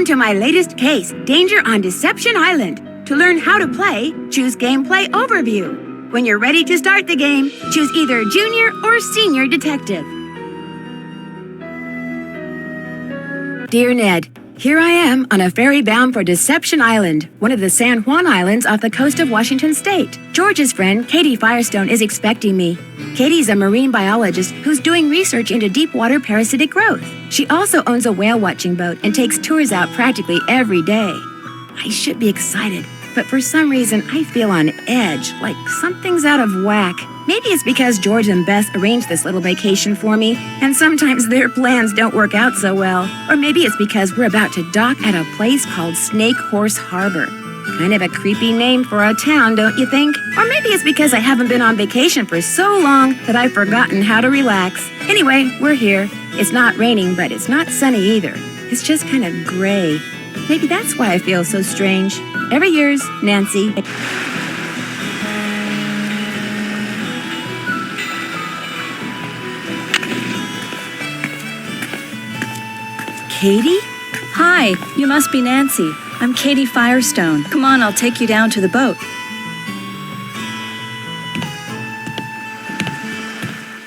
Welcome to my latest case, Danger on Deception Island. To learn how to play, choose Gameplay Overview. When you're ready to start the game, choose either Junior or Senior Detective. Dear Ned, here I am on a ferry bound for Deception Island, one of the San Juan Islands off the coast of Washington State. George's friend, Katie Firestone, is expecting me. Katie's a marine biologist who's doing research into deep water parasitic growth. She also owns a whale watching boat and takes tours out practically every day. I should be excited, but for some reason I feel on edge, like something's out of whack. Maybe it's because George and Bess arranged this little vacation for me, and sometimes their plans don't work out so well. Or maybe it's because we're about to dock at a place called Snake Horse Harbor. Kind of a creepy name for a town, don't you think? Or maybe it's because I haven't been on vacation for so long that I've forgotten how to relax. Anyway, we're here. It's not raining, but it's not sunny either. It's just kind of gray. Maybe that's why I feel so strange. Ever yours, Nancy. Katie? Hi, you must be Nancy. I'm Katie Firestone. Come on, I'll take you down to the boat.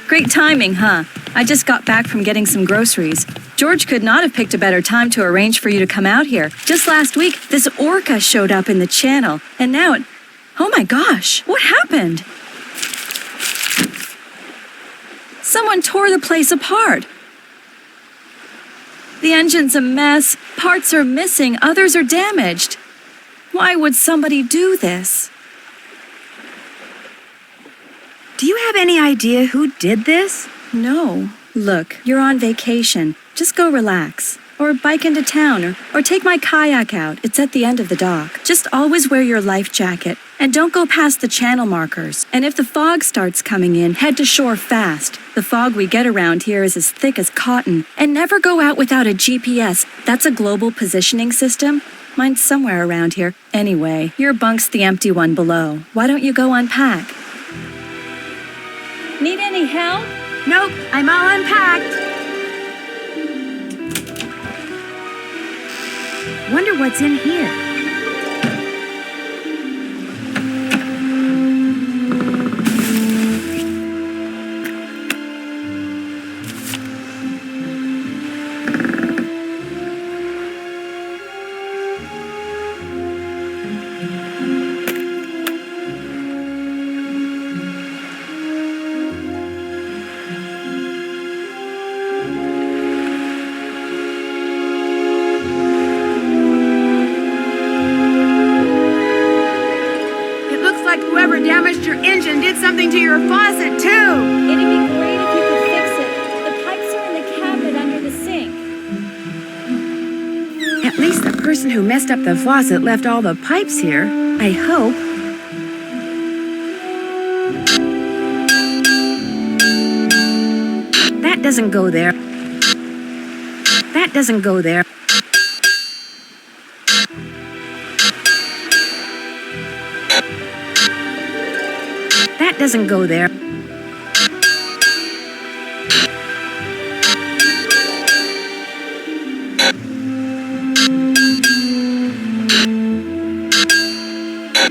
Great timing, huh? I just got back from getting some groceries. George could not have picked a better time to arrange for you to come out here. Just last week, this orca showed up in the channel, and now it... Oh my gosh, what happened? Someone tore the place apart. The engine's a mess, parts are missing, others are damaged. Why would somebody do this? Do you have any idea who did this? No. Look, you're on vacation. Just go relax. Or bike into town, or take my kayak out. It's at the end of the dock. Just always wear your life jacket. And don't go past the channel markers. And if the fog starts coming in, head to shore fast. The fog we get around here is as thick as cotton. And never go out without a GPS. That's a global positioning system. Mine's somewhere around here. Anyway, your bunk's the empty one below. Why don't you go unpack? Need any help? Nope, I'm all unpacked. Wonder what's in here. Whoever damaged your engine did something to your faucet, too. It'd be great if you could fix it. The pipes are in the cabinet under the sink. At least the person who messed up the faucet left all the pipes here. I hope. That doesn't go there. That doesn't go there. That doesn't go there.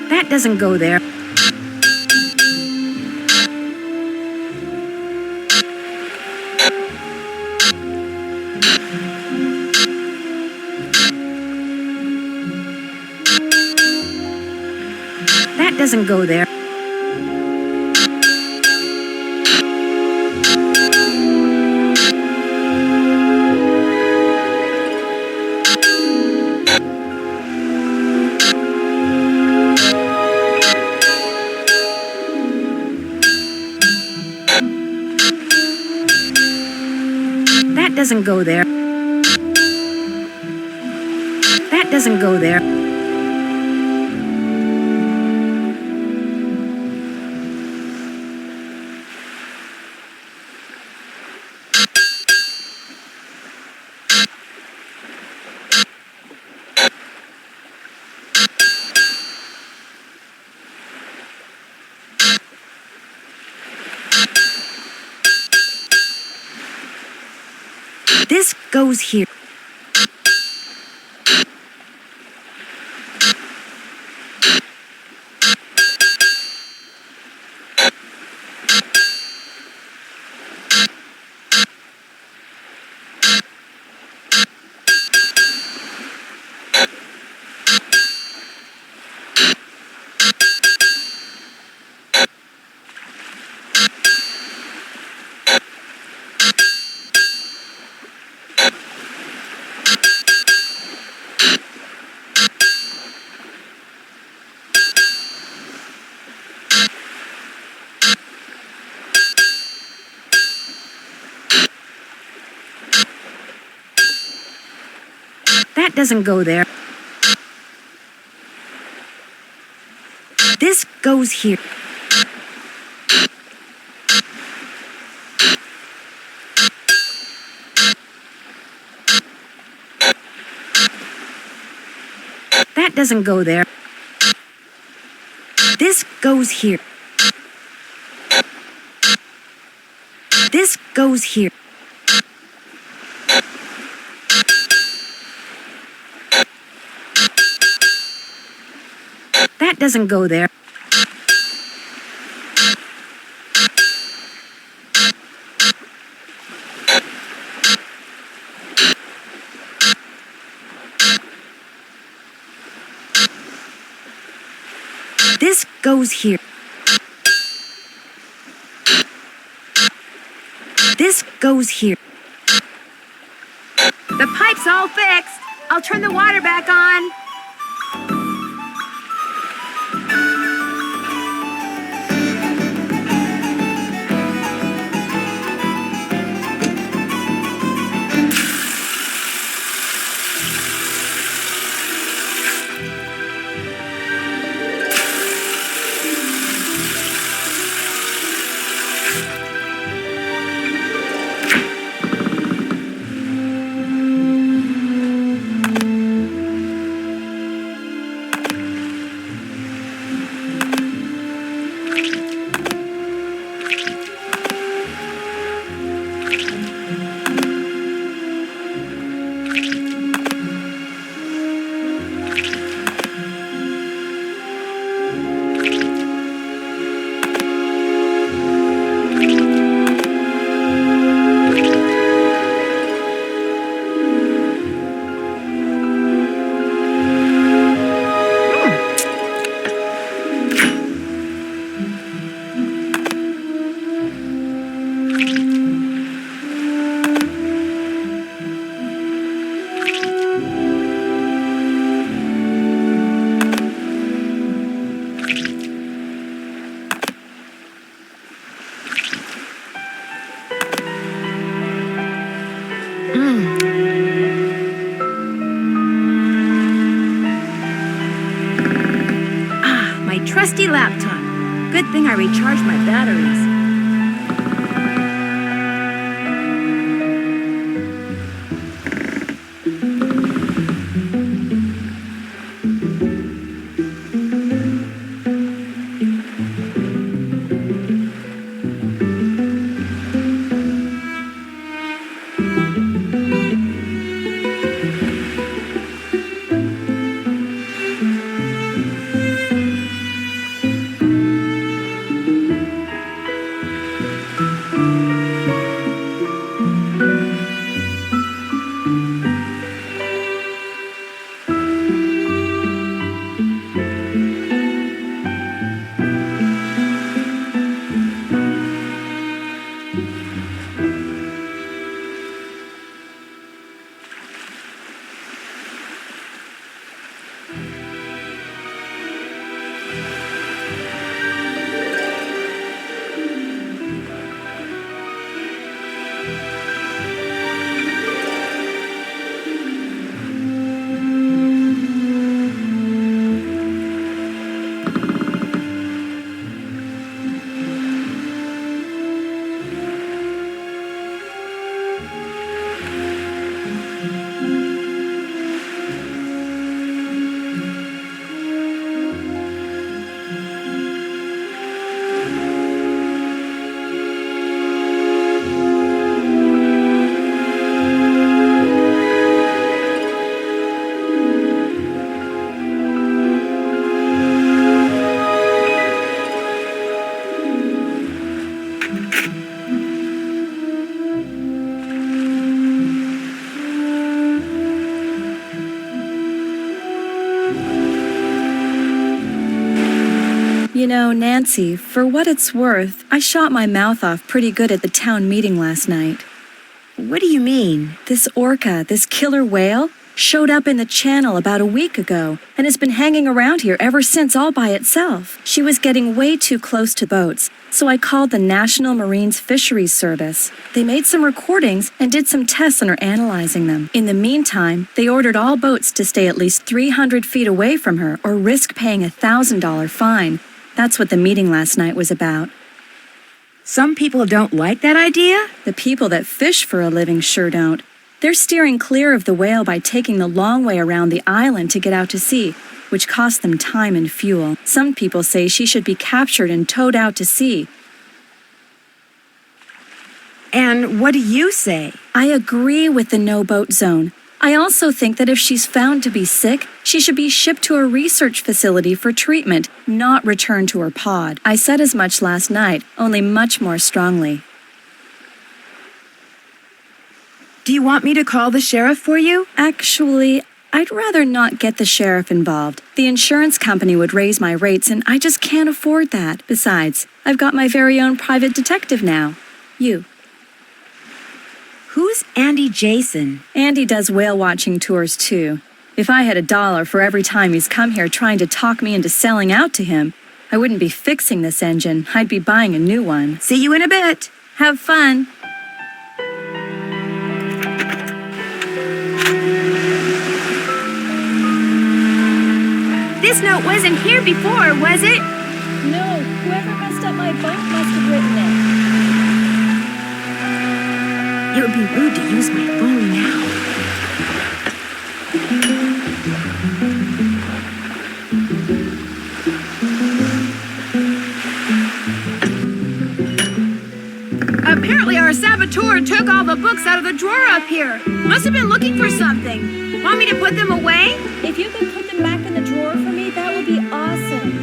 That doesn't go there. That doesn't go there. That doesn't go there. That doesn't go there. This goes here. That doesn't go there. This goes here. That doesn't go there. This goes here. This goes here. That doesn't go there. This goes here. This goes here. The pipe's all fixed. I'll turn the water back on. My trusty laptop. Good thing I recharged my batteries. You know, Nancy, for what it's worth, I shot my mouth off pretty good at the town meeting last night. What do you mean? This orca, this killer whale, showed up in the channel about a week ago and has been hanging around here ever since all by itself. She was getting way too close to boats, so I called the National Marines Fisheries Service. They made some recordings and did some tests and are analyzing them. In the meantime, they ordered all boats to stay at least 300 feet away from her or risk paying a $1,000 fine. That's what the meeting last night was about. Some people don't like that idea? The people that fish for a living sure don't. They're steering clear of the whale by taking the long way around the island to get out to sea, which costs them time and fuel. Some people say she should be captured and towed out to sea. And what do you say? I agree with the no-boat zone. I also think that if she's found to be sick, she should be shipped to a research facility for treatment, not returned to her pod. I said as much last night, only much more strongly. Do you want me to call the sheriff for you? Actually, I'd rather not get the sheriff involved. The insurance company would raise my rates, and I just can't afford that. Besides, I've got my very own private detective now. You. Who's Andy Jason? Andy does whale watching tours too. If I had $1 for every time he's come here trying to talk me into selling out to him, I wouldn't be fixing this engine. I'd be buying a new one. See you in a bit. Have fun. This note wasn't here before, was it? No, whoever messed up my boat must have written it. It would be rude to use my phone now. Apparently our saboteur took all the books out of the drawer up here. Must have been looking for something. Want me to put them away? If you could put them back in the drawer for me, that would be awesome.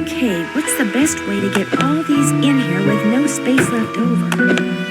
Okay, what's the best way to get all these in here with no space left over?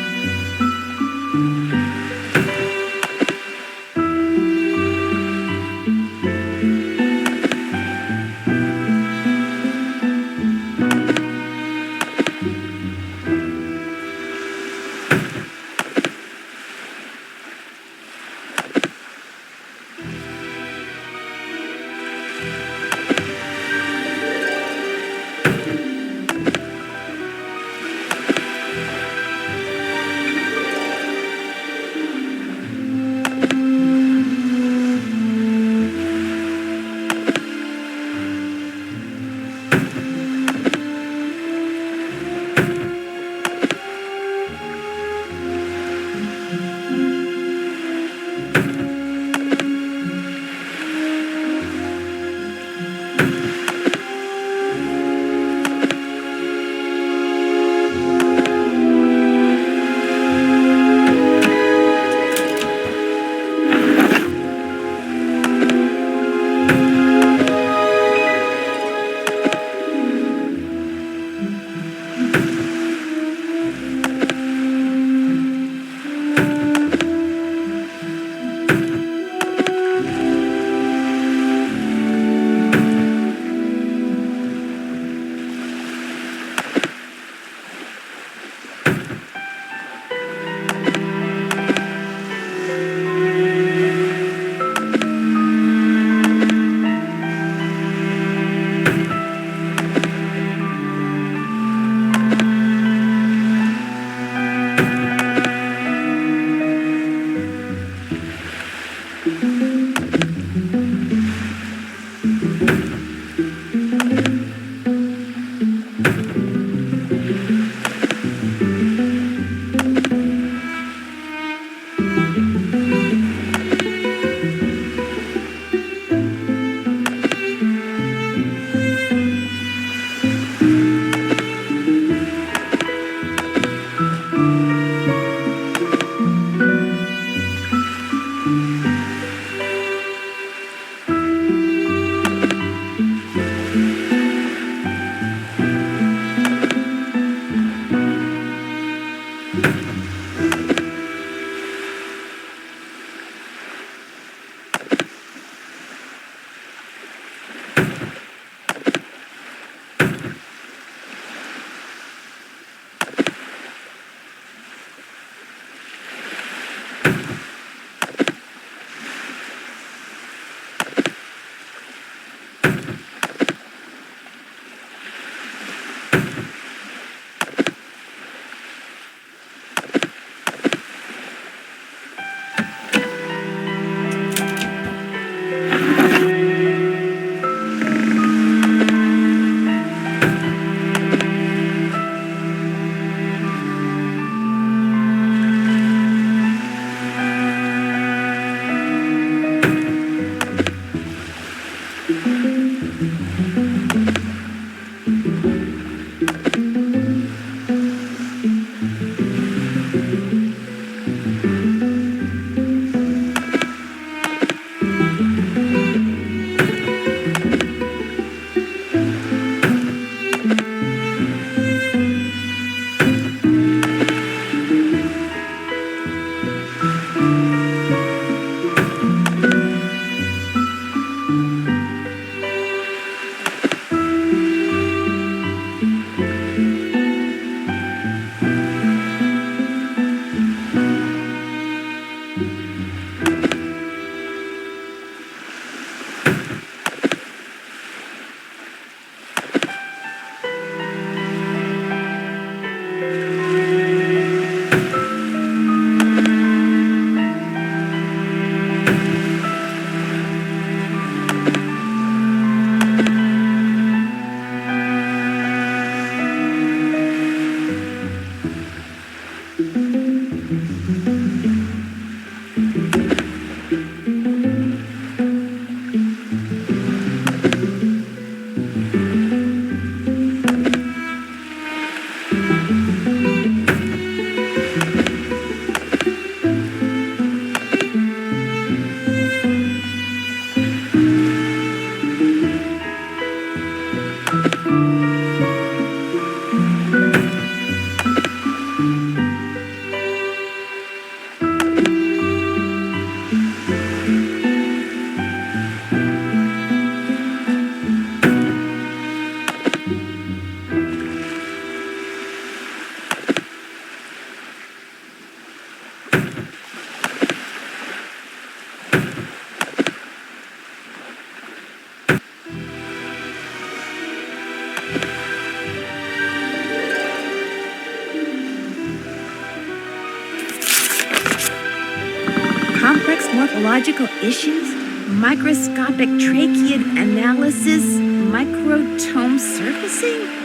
neurological issues, microscopic tracheid analysis, microtome surfacing?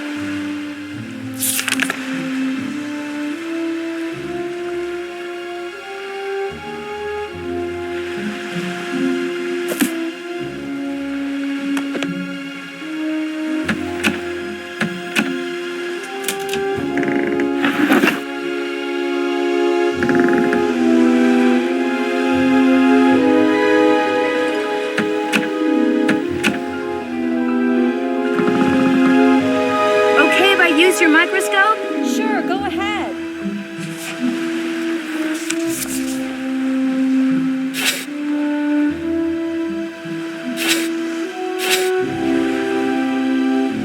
Use your microscope? Sure, go ahead.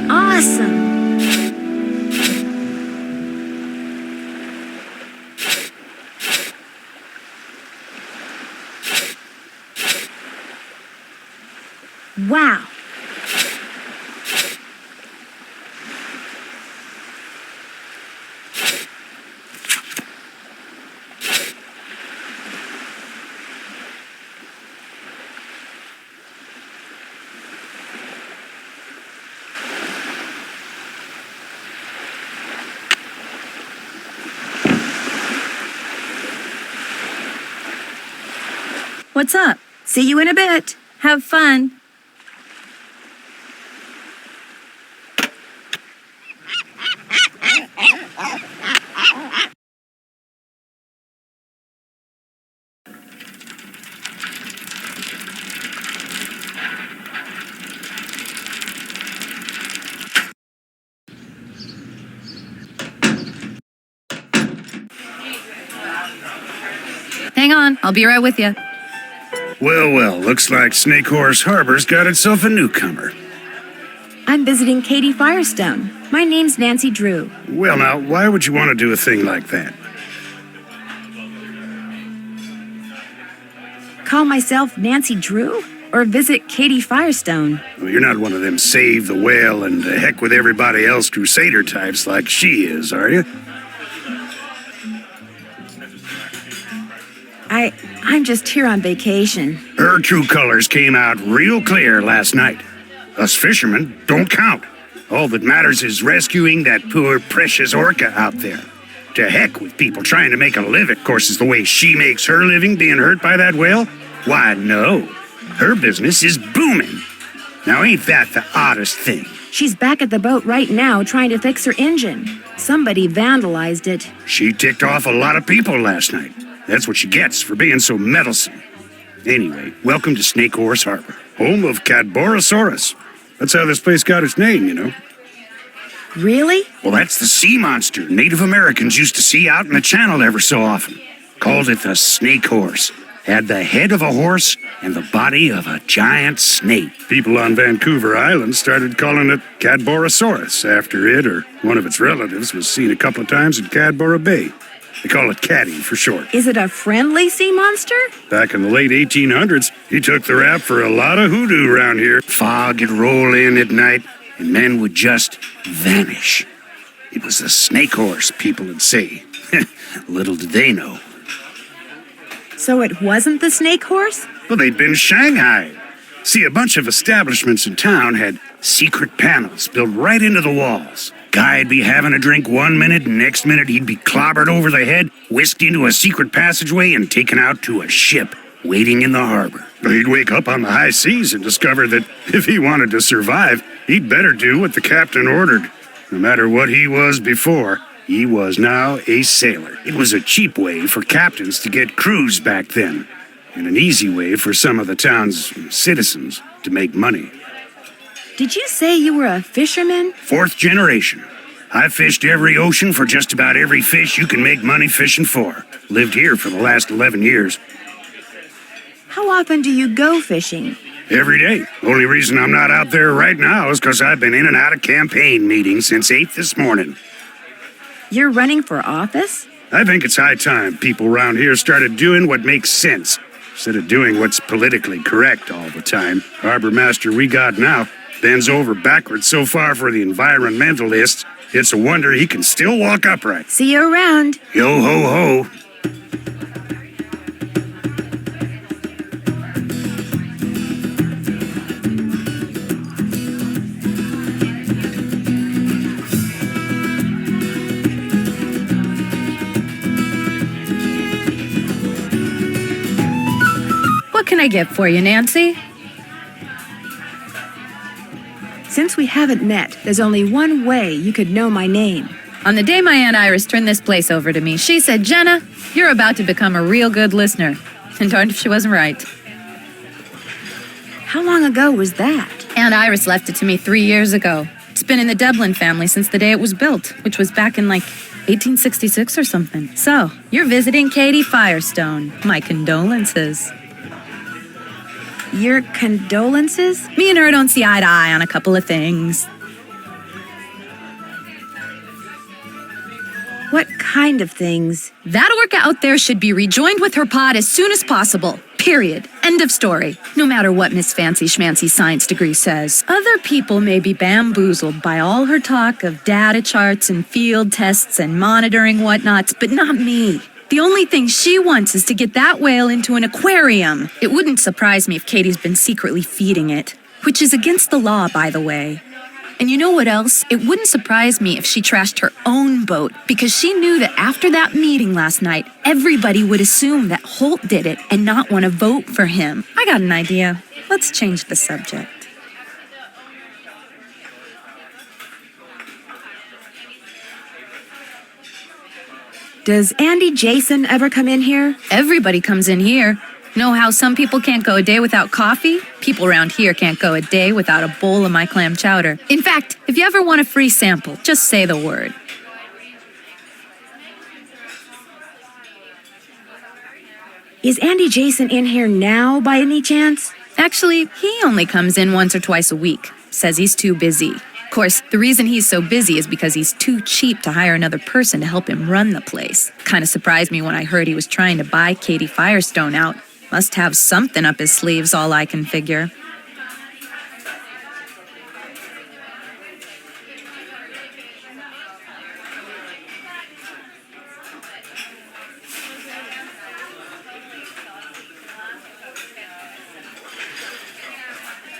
Awesome. Wow. What's up? See you in a bit. Have fun. Hang on, I'll be right with you. Well, looks like Snake Horse Harbor's got itself a newcomer. I'm visiting Katie Firestone. My name's Nancy Drew. Well, now, why would you want to do a thing like that? Call myself Nancy Drew? Or visit Katie Firestone? Well, you're not one of them save the whale and heck with everybody else crusader types like she is, are you? I'm just here on vacation. Her true colors came out real clear last night. Us fishermen don't count. All that matters is rescuing that poor, precious orca out there. To heck with people trying to make a living. Of course, is the way she makes her living being hurt by that whale? Why, no. Her business is booming. Now, ain't that the oddest thing? She's back at the boat right now trying to fix her engine. Somebody vandalized it. She ticked off a lot of people last night. That's what she gets for being so meddlesome. Anyway, welcome to Snake Horse Harbor, home of Cadborosaurus. That's how this place got its name, you know. Really? Well, that's the sea monster Native Americans used to see out in the channel ever so often. Called it the snake horse. Had the head of a horse and the body of a giant snake. People on Vancouver Island started calling it Cadborosaurus after it or one of its relatives was seen a couple of times in Cadbora Bay. They call it Caddy for short. Is it a friendly sea monster? Back in the late 1800s, he took the rap for a lot of hoodoo around here. Fog would roll in at night, and men would just vanish. It was the snake horse, people would say. Little did they know. So it wasn't the snake horse? Well, they'd been shanghaied. See, a bunch of establishments in town had secret panels built right into the walls. Guy'd be having a drink one minute, and next minute he'd be clobbered over the head, whisked into a secret passageway, and taken out to a ship waiting in the harbor. He'd wake up on the high seas and discover that if he wanted to survive, he'd better do what the captain ordered. No matter what he was before, he was now a sailor. It was a cheap way for captains to get crews back then, and an easy way for some of the town's citizens to make money. Did you say you were a fisherman? 4th generation. I've fished every ocean for just about every fish you can make money fishing for. Lived here for the last 11 years. How often do you go fishing? Every day. Only reason I'm not out there right now is because I've been in and out of campaign meetings since 8 this morning. You're running for office? I think it's high time people around here started doing what makes sense, instead of doing what's politically correct all the time. Harbor master we got now bends over backwards so far for the environmentalists, it's a wonder he can still walk upright. See you around. Yo ho ho. can I get for you, Nancy? Since we haven't met, there's only one way you could know my name. On the day my Aunt Iris turned this place over to me, she said, Jenna, you're about to become a real good listener. And darned if she wasn't right. How long ago was that? Aunt Iris left it to me 3 years ago. It's been in the Devlin family since the day it was built, which was back in 1866 or something. So, you're visiting Katie Firestone. My condolences. Your condolences? Me and her don't see eye to eye on a couple of things. What kind of things? That orca out there should be rejoined with her pod as soon as possible. Period. End of story. No matter what Miss Fancy Schmancy's science degree says. Other people may be bamboozled by all her talk of data charts and field tests and monitoring whatnots, but not me. The only thing she wants is to get that whale into an aquarium. It wouldn't surprise me if Katie's been secretly feeding it, which is against the law, by the way. And you know what else? It wouldn't surprise me if she trashed her own boat, because she knew that after that meeting last night, everybody would assume that Holt did it and not want to vote for him. I got an idea. Let's change the subject. Does Andy Jason ever come in here? Everybody comes in here. Know how some people can't go a day without coffee? People around here can't go a day without a bowl of my clam chowder. In fact, if you ever want a free sample, just say the word. Is Andy Jason in here now by any chance? Actually, he only comes in once or twice a week. Says he's too busy. Of course, the reason he's so busy is because he's too cheap to hire another person to help him run the place. Kinda surprised me when I heard he was trying to buy Katie Firestone out. Must have something up his sleeves, all I can figure.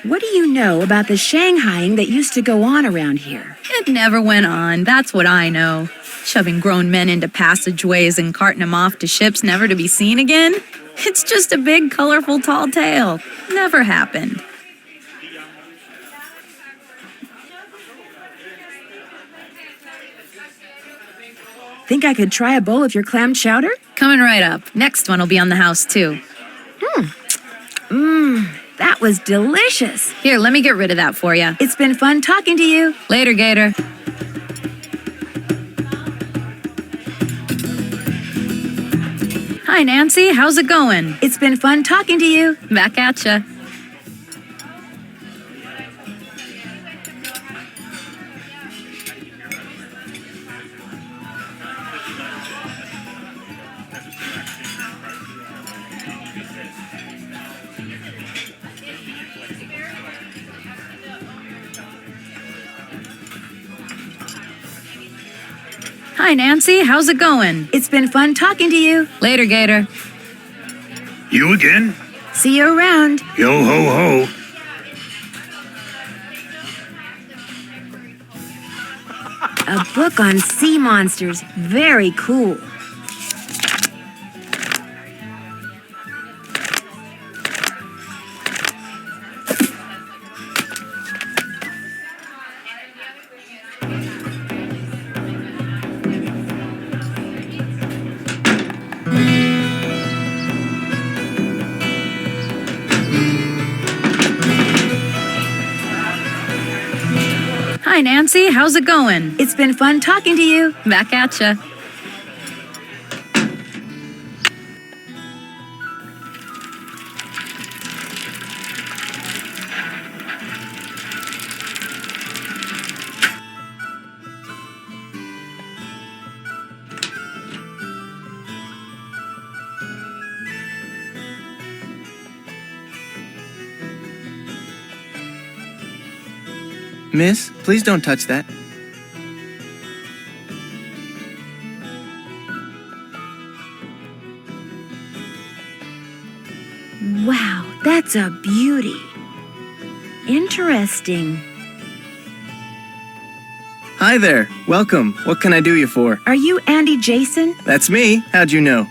What do you know about the Shanghaiing that used to go on around here? It never went on, that's what I know. Shoving grown men into passageways and carting them off to ships never to be seen again? It's just a big, colorful, tall tale. Never happened. Think I could try a bowl of your clam chowder? Coming right up. Next one will be on the house, too. That was delicious. Here, let me get rid of that for you. It's been fun talking to you. Later, Gator. Hi, Nancy. How's it going? It's been fun talking to you. Back at ya. Hi, Nancy. How's it going? It's been fun talking to you. Later, Gator. You again? See you around. Yo ho ho. A book on sea monsters. Very cool. Hi, Nancy. How's it going? It's been fun talking to you. Back at ya. Miss, please don't touch that. Wow, that's a beauty. Interesting. Hi there. Welcome. What can I do you for? Are you Andy Jason? That's me. How'd you know?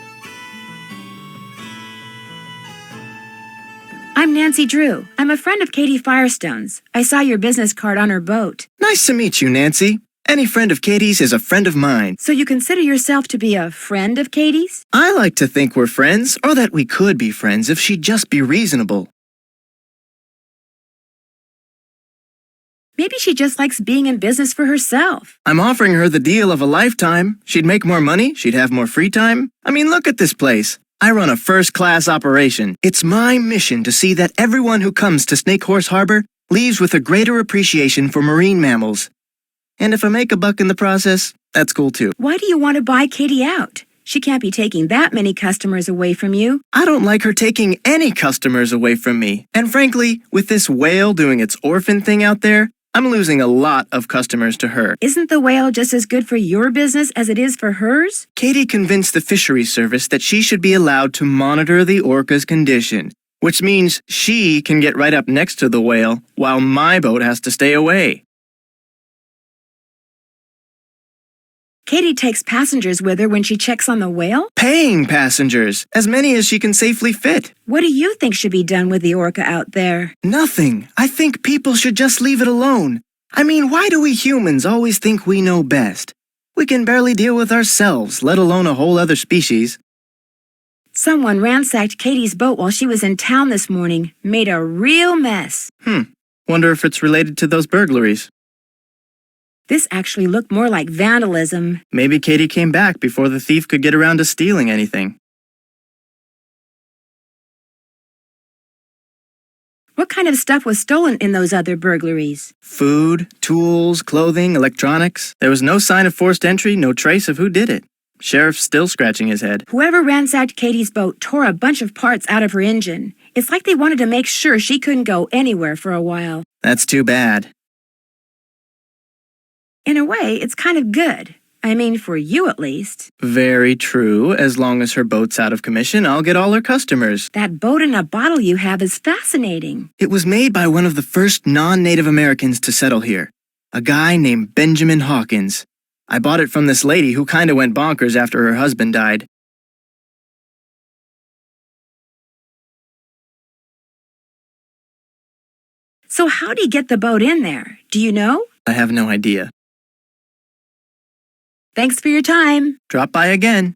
I'm Nancy Drew. I'm a friend of Katie Firestone's. I saw your business card on her boat. Nice to meet you, Nancy. Any friend of Katie's is a friend of mine. So you consider yourself to be a friend of Katie's? I like to think we're friends, or that we could be friends if she'd just be reasonable. Maybe she just likes being in business for herself. I'm offering her the deal of a lifetime. She'd make more money, she'd have more free time. I mean, look at this place. I run a first-class operation. It's my mission to see that everyone who comes to Snake Horse Harbor leaves with a greater appreciation for marine mammals. And if I make a buck in the process, that's cool too. Why do you want to buy Katie out? She can't be taking that many customers away from you. I don't like her taking any customers away from me. And frankly, with this whale doing its orphan thing out there, I'm losing a lot of customers to her. Isn't the whale just as good for your business as it is for hers? Katie convinced the fisheries service that she should be allowed to monitor the orca's condition, which means she can get right up next to the whale while my boat has to stay away. Katie takes passengers with her when she checks on the whale? Paying passengers, as many as she can safely fit. What do you think should be done with the orca out there? Nothing. I think people should just leave it alone. I mean, why do we humans always think we know best? We can barely deal with ourselves, let alone a whole other species. Someone ransacked Katie's boat while she was in town this morning. Made a real mess. Wonder if it's related to those burglaries. This actually looked more like vandalism. Maybe Katie came back before the thief could get around to stealing anything. What kind of stuff was stolen in those other burglaries? Food, tools, clothing, electronics. There was no sign of forced entry, no trace of who did it. Sheriff's still scratching his head. Whoever ransacked Katie's boat tore a bunch of parts out of her engine. It's like they wanted to make sure she couldn't go anywhere for a while. That's too bad. In a way, it's kind of good. I mean, for you at least. Very true. As long as her boat's out of commission, I'll get all her customers. That boat in a bottle you have is fascinating. It was made by one of the first non-Native Americans to settle here, a guy named Benjamin Hawkins. I bought it from this lady who kinda went bonkers after her husband died. So how'd he get the boat in there? Do you know? I have no idea. Thanks for your time. Drop by again.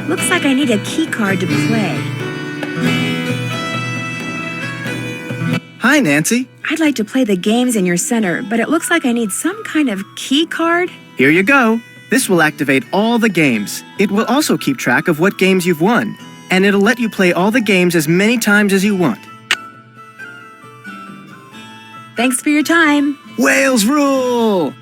Looks like I need a key card to play. Hi, Nancy. I'd like to play the games in your center, but it looks like I need some kind of key card. Here you go. This will activate all the games. It will also keep track of what games you've won, and it'll let you play all the games as many times as you want. Thanks for your time. Whales rule!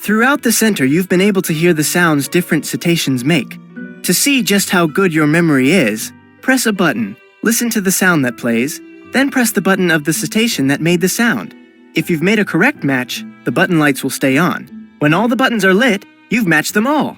Throughout the center, you've been able to hear the sounds different cetaceans make. To see just how good your memory is, press a button, listen to the sound that plays, then press the button of the cetacean that made the sound. If you've made a correct match, the button lights will stay on. When all the buttons are lit, you've matched them all.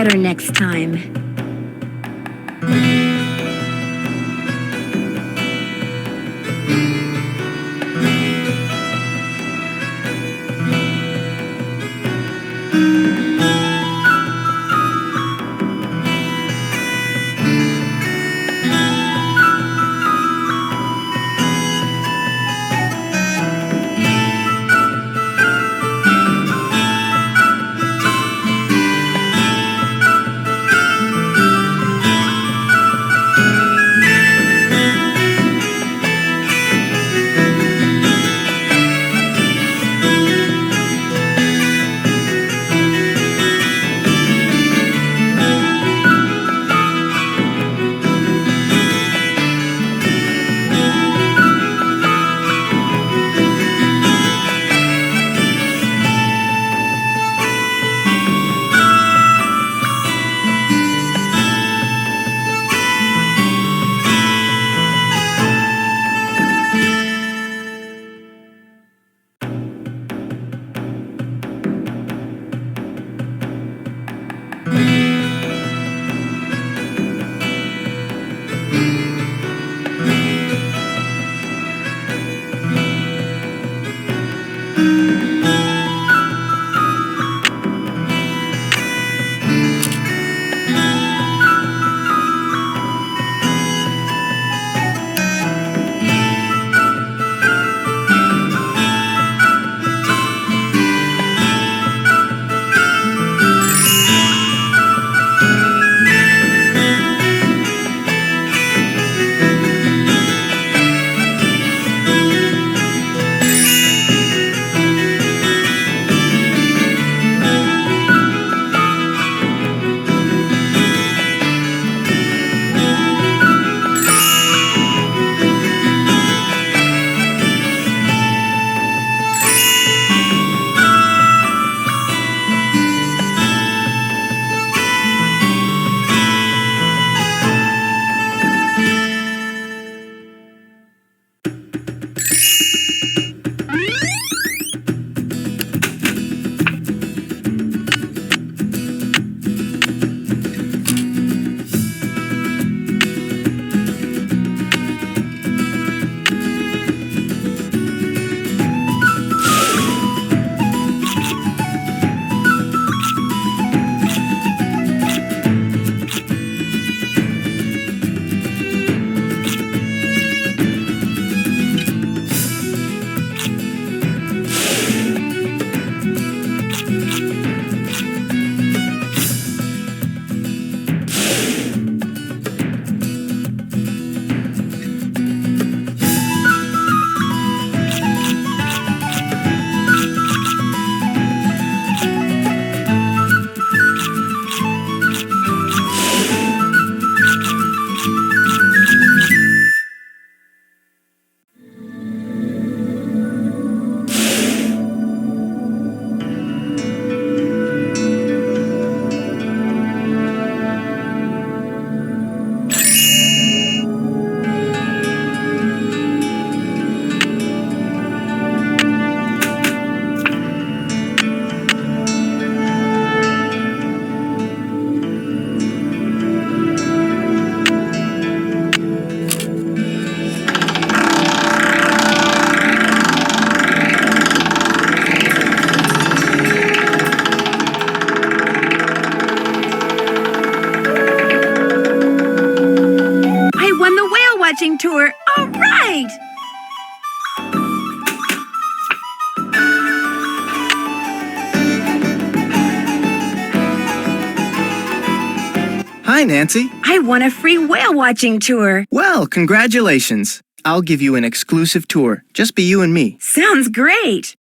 better next time. watching tour. All right! Hi, Nancy. I won a free whale watching tour. Well, congratulations. I'll give you an exclusive tour. Just be you and me. Sounds great.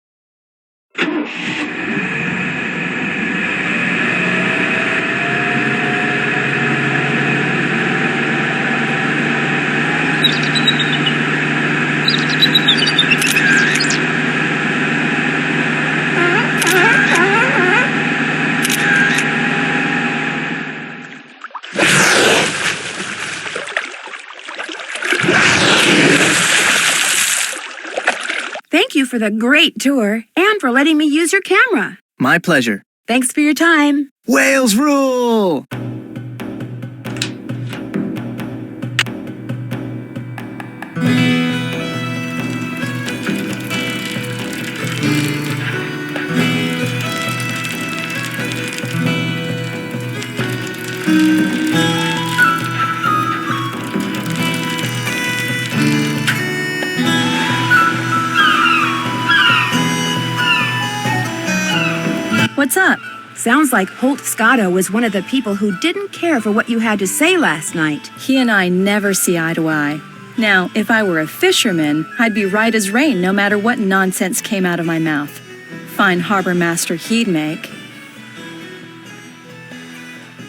Thank you for the great tour and for letting me use your camera. My pleasure. Thanks for your time. Whales rule! What's up? Sounds like Holt Scotto was one of the people who didn't care for what you had to say last night. He and I never see eye to eye. Now, if I were a fisherman, I'd be right as rain no matter what nonsense came out of my mouth. Fine harbor master he'd make.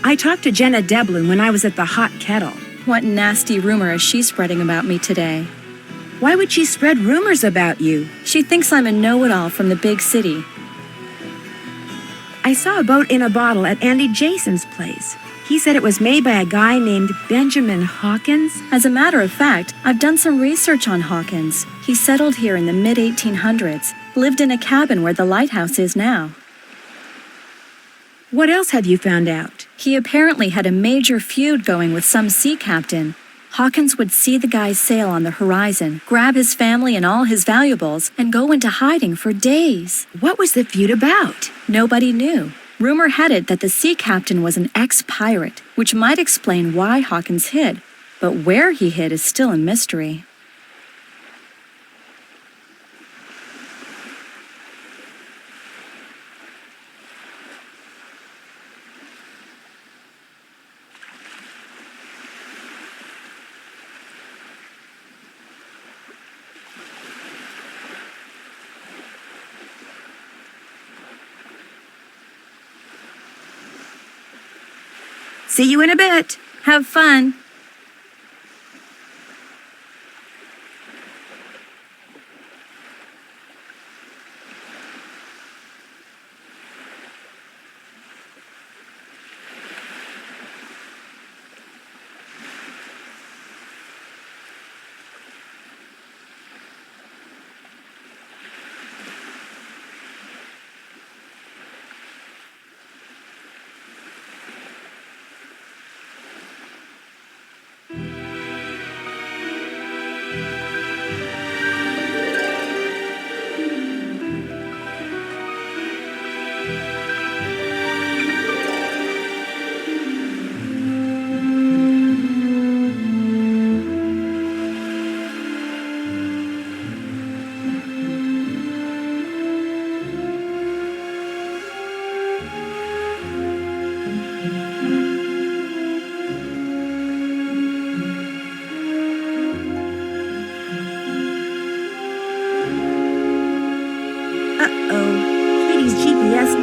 I talked to Jenna Devlin when I was at the Hot Kettle. What nasty rumor is she spreading about me today? Why would she spread rumors about you? She thinks I'm a know-it-all from the big city. I saw a boat in a bottle at Andy Jason's place. He said it was made by a guy named Benjamin Hawkins. As a matter of fact, I've done some research on Hawkins. He settled here in the mid-1800s, lived in a cabin where the lighthouse is now. What else have you found out? He apparently had a major feud going with some sea captain. Hawkins would see the guy's sail on the horizon, grab his family and all his valuables, and go into hiding for days. What was the feud about? Nobody knew. Rumor had it that the sea captain was an ex-pirate, which might explain why Hawkins hid. But where he hid is still a mystery. See you in a bit. Have fun.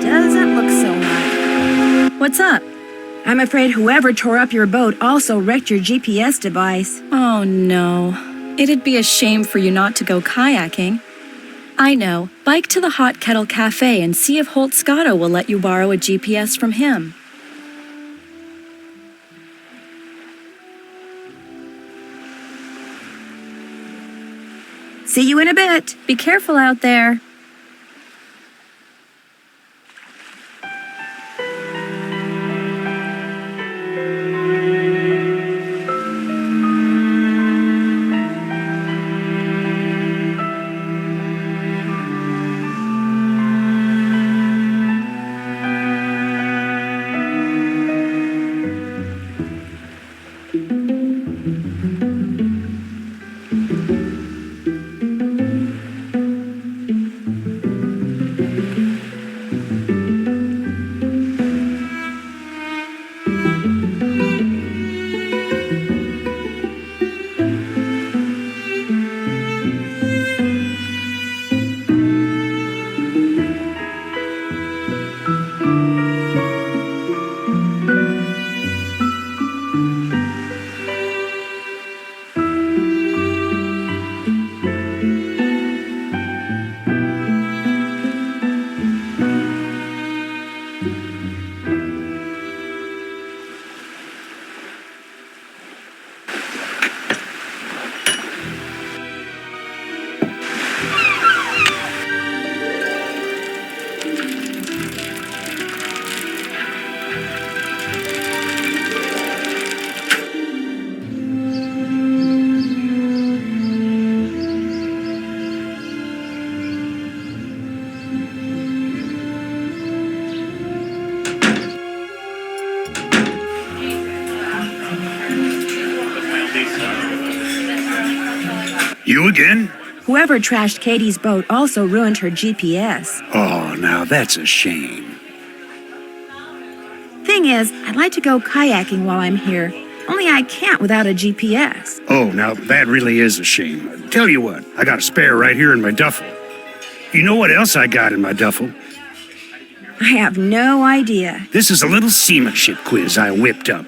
Doesn't look so hot. What's up? I'm afraid whoever tore up your boat also wrecked your GPS device. Oh no. It'd be a shame for you not to go kayaking. I know. Bike to the Hot Kettle Cafe and see if Holt Scotto will let you borrow a GPS from him. See you in a bit. Be careful out there. You again? Whoever trashed Katie's boat also ruined her GPS. Oh, now that's a shame. Thing is, I'd like to go kayaking while I'm here. Only I can't without a GPS. Oh, now that really is a shame. Tell you what, I got a spare right here in my duffel. You know what else I got in my duffel? I have no idea. This is a little seamanship quiz I whipped up.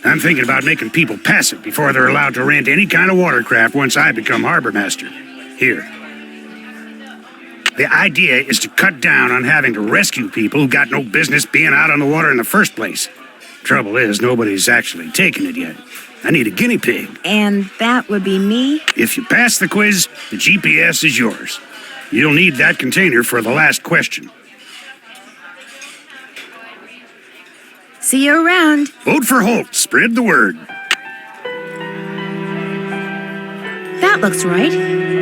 I'm thinking about making people pass it before they're allowed to rent any kind of watercraft once I become harbor master. Here. The idea is to cut down on having to rescue people who got no business being out on the water in the first place. Trouble is, nobody's actually taken it yet. I need a guinea pig. And that would be me? If you pass the quiz, the GPS is yours. You'll need that container for the last question. See you around. Vote for Holt. Spread the word. That looks right.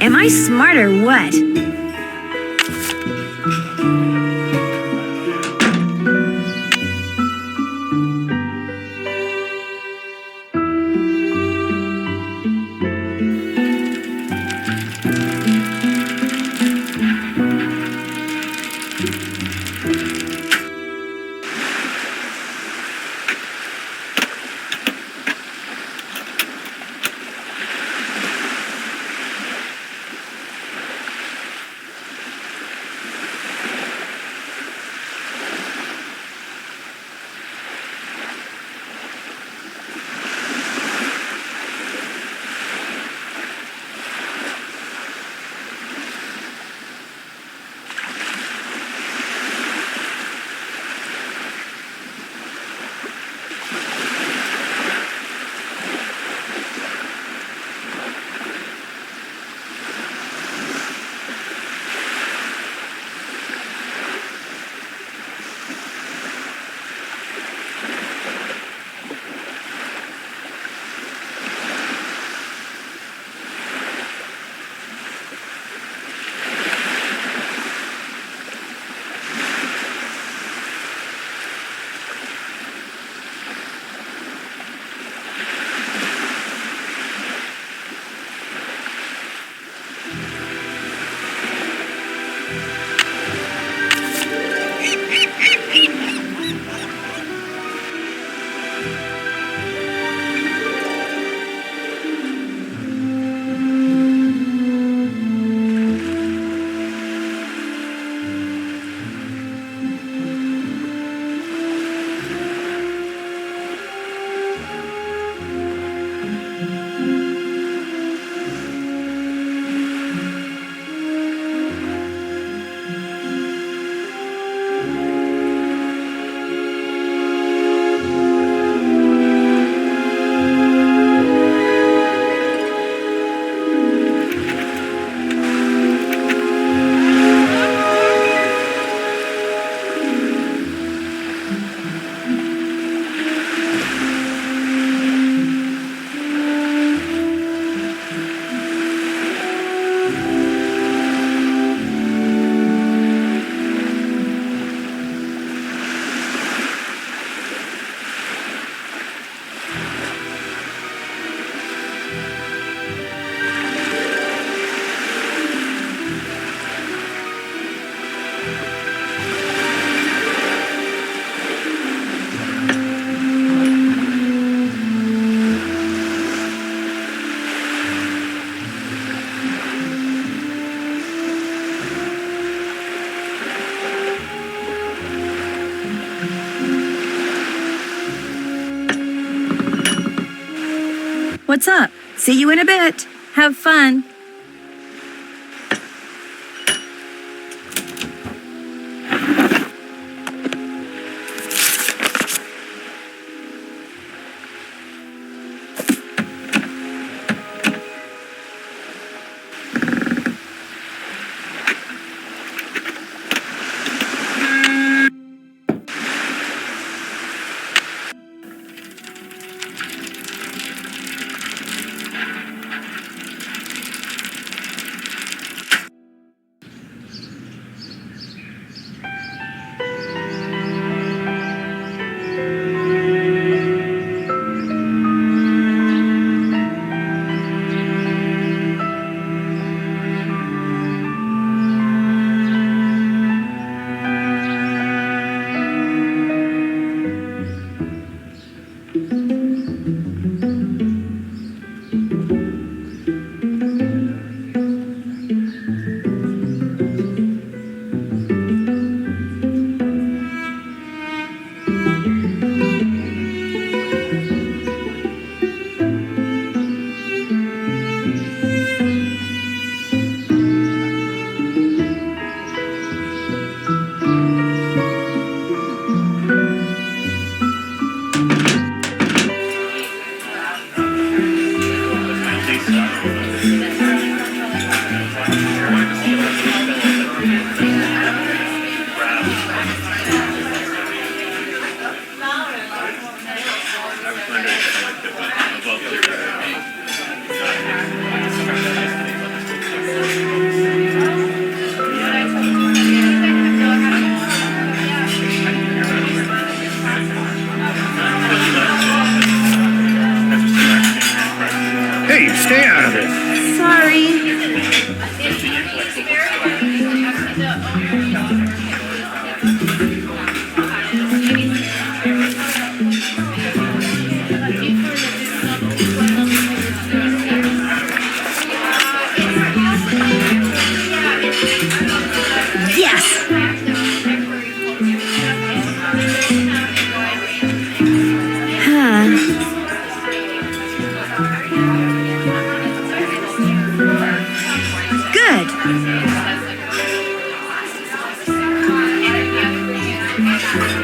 Am I smart or what? What's up? See you in a bit. Have fun. Correct.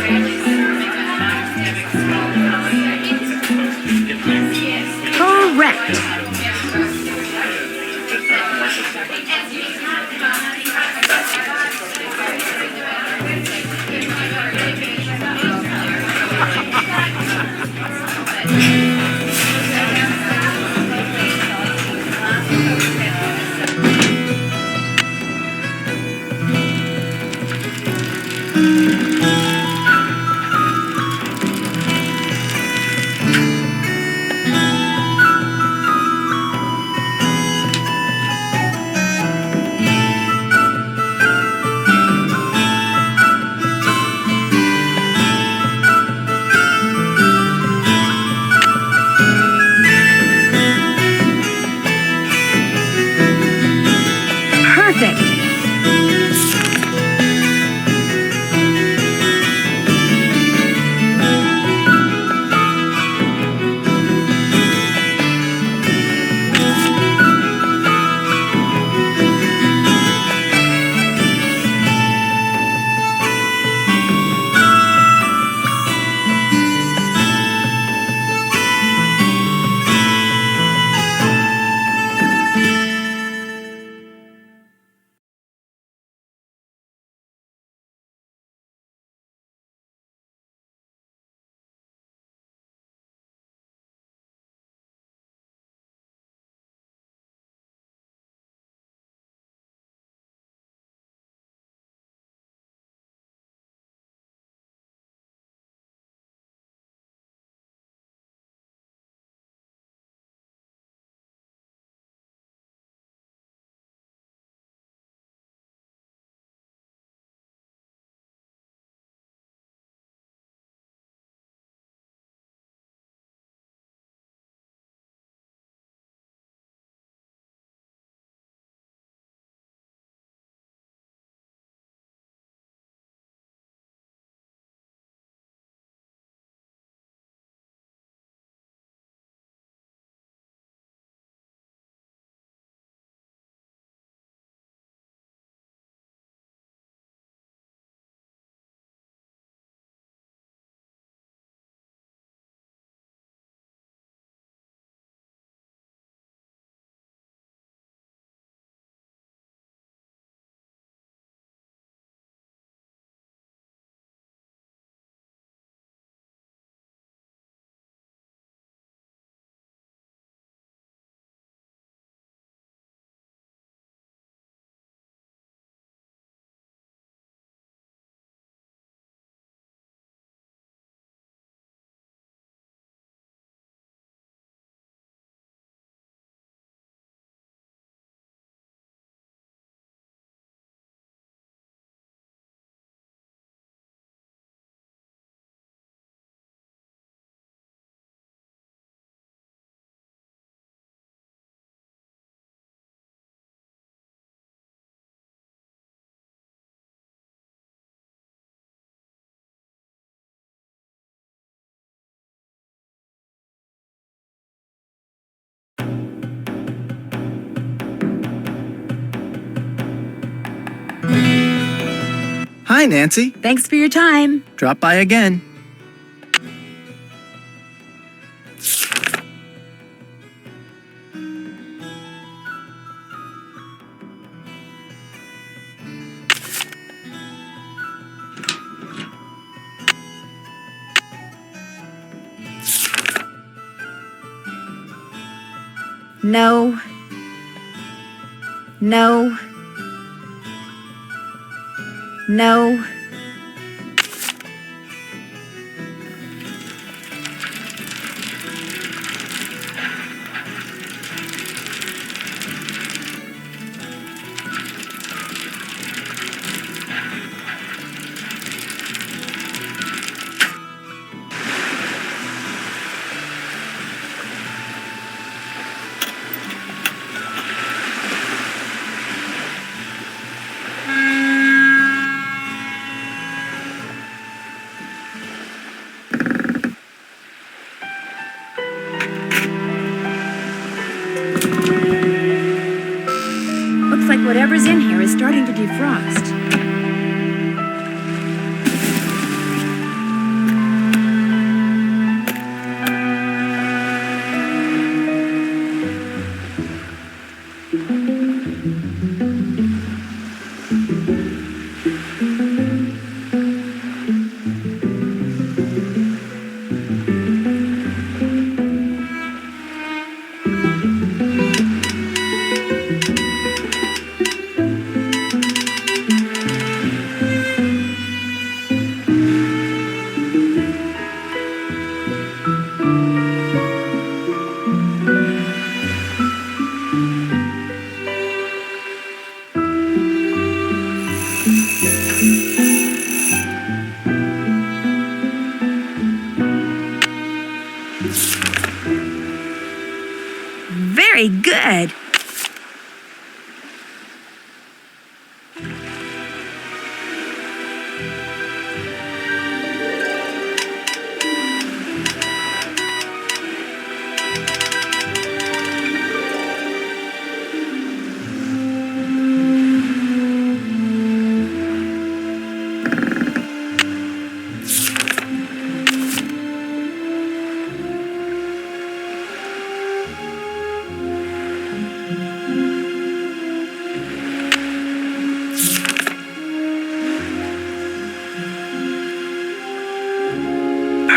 Perfect. Hi, Nancy. Thanks for your time. Drop by again. No. No. No. Looks like whatever's in here is starting to defrost. good.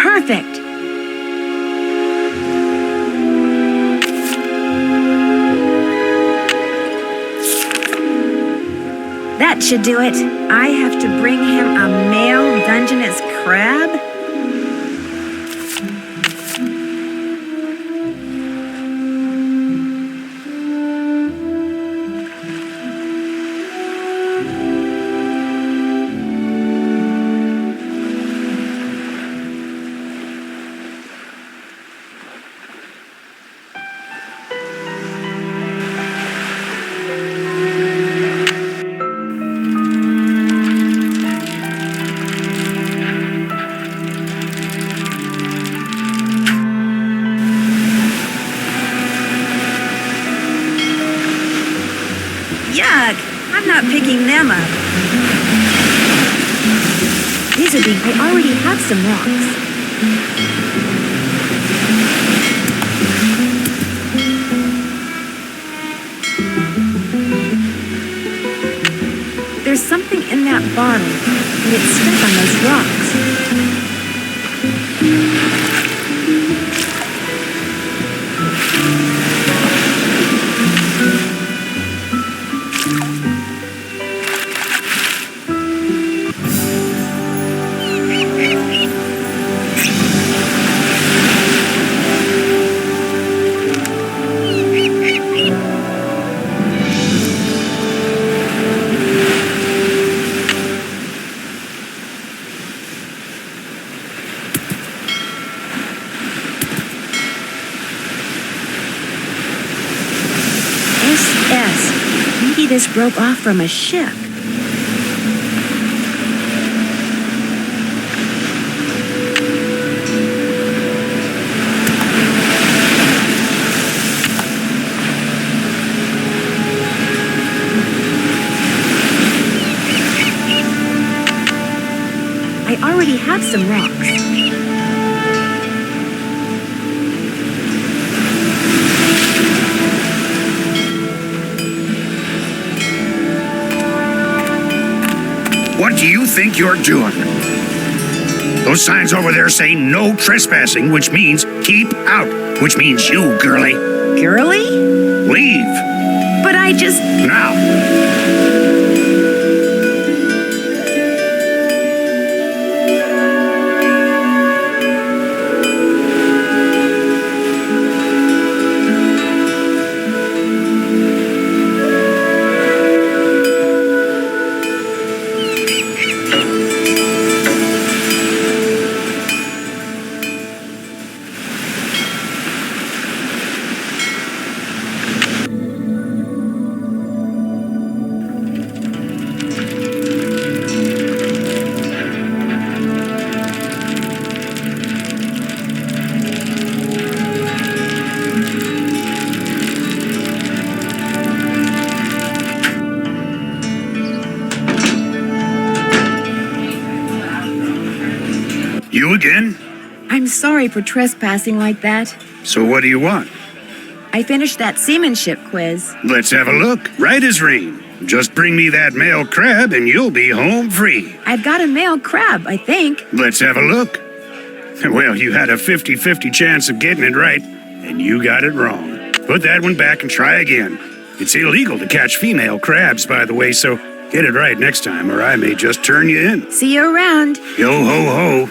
Perfect. That should do it. I have to bring him a male Dungeness crab? Yuck! I'm not picking them up. These would be. I already have some rocks. There's something in that bottle, and it's stuck on those rocks. SS. Maybe this broke off from a ship. I already have some rocks. What do you think you're doing? Those signs over there say no trespassing, which means keep out, which means you, girlie. Girly? Leave. But I just... Now. You again? I'm sorry for trespassing like that. So what do you want? I finished that seamanship quiz. Let's have a look. Right as rain. Just bring me that male crab and you'll be home free. I've got a male crab, I think. Let's have a look. Well, you had a 50-50 chance of getting it right, and you got it wrong. Put that one back and try again. It's illegal to catch female crabs, by the way, so get it right next time, or I may just turn you in. See you around. Yo ho ho.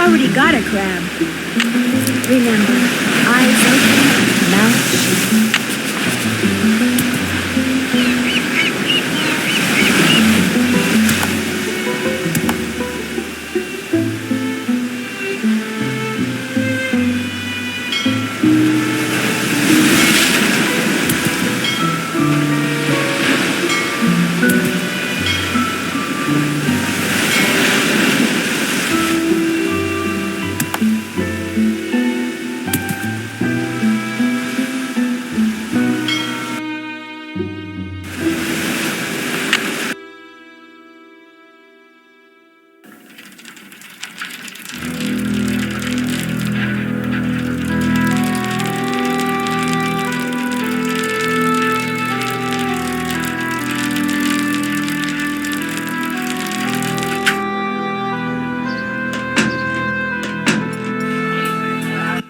already got a crab. Remember, eyes open, mouth shut.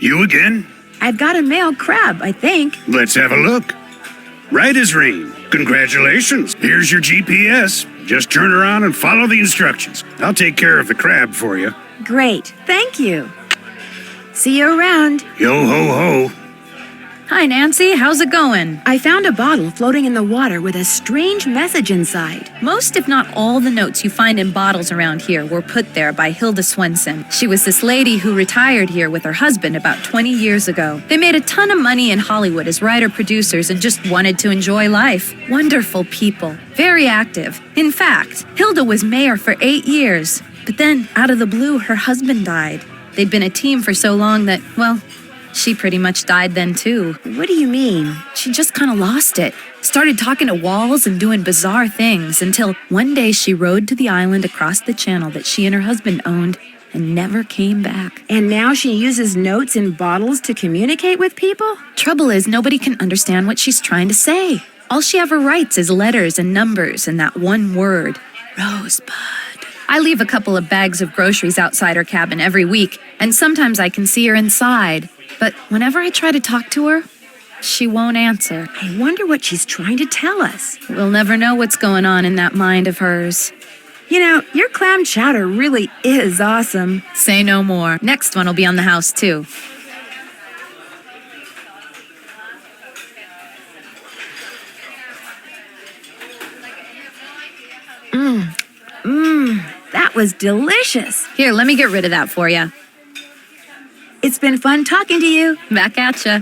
You again? I've got a male crab, I think. Let's have a look. Right as rain. Congratulations. Here's your GPS. Just turn around and follow the instructions. I'll take care of the crab for you. Great, thank you. See you around. Yo ho ho. Hi, Nancy. How's it going? I found a bottle floating in the water with a strange message inside. Most, if not all, the notes you find in bottles around here were put there by Hilda Swenson. She was this lady who retired here with her husband about 20 years ago. They made a ton of money in Hollywood as writer-producers and just wanted to enjoy life. Wonderful people. Very active. In fact, Hilda was mayor for 8 years. But then, out of the blue, her husband died. They'd been a team for so long that, well, she pretty much died then too. What do you mean? She just kind of lost it. Started talking to walls and doing bizarre things until one day she rode to the island across the channel that she and her husband owned and never came back. And now she uses notes in bottles to communicate with people? Trouble is, nobody can understand what she's trying to say. All she ever writes is letters and numbers and that one word, Rosebud. I leave a couple of bags of groceries outside her cabin every week, and sometimes I can see her inside. But whenever I try to talk to her, she won't answer. I wonder what she's trying to tell us. We'll never know what's going on in that mind of hers. You know, your clam chowder really is awesome. Say no more. Next one will be on the house, too. That was delicious. Here, let me get rid of that for you. It's been fun talking to you. Back at ya.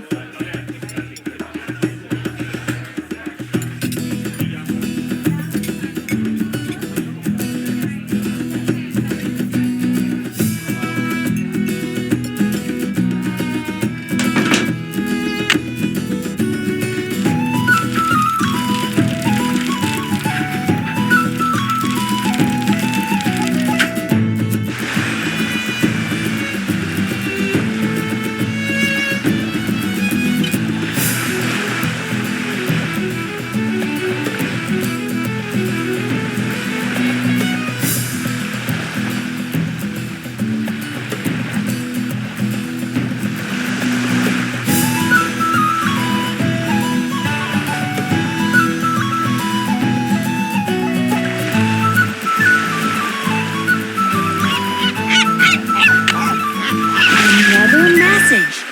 Another message.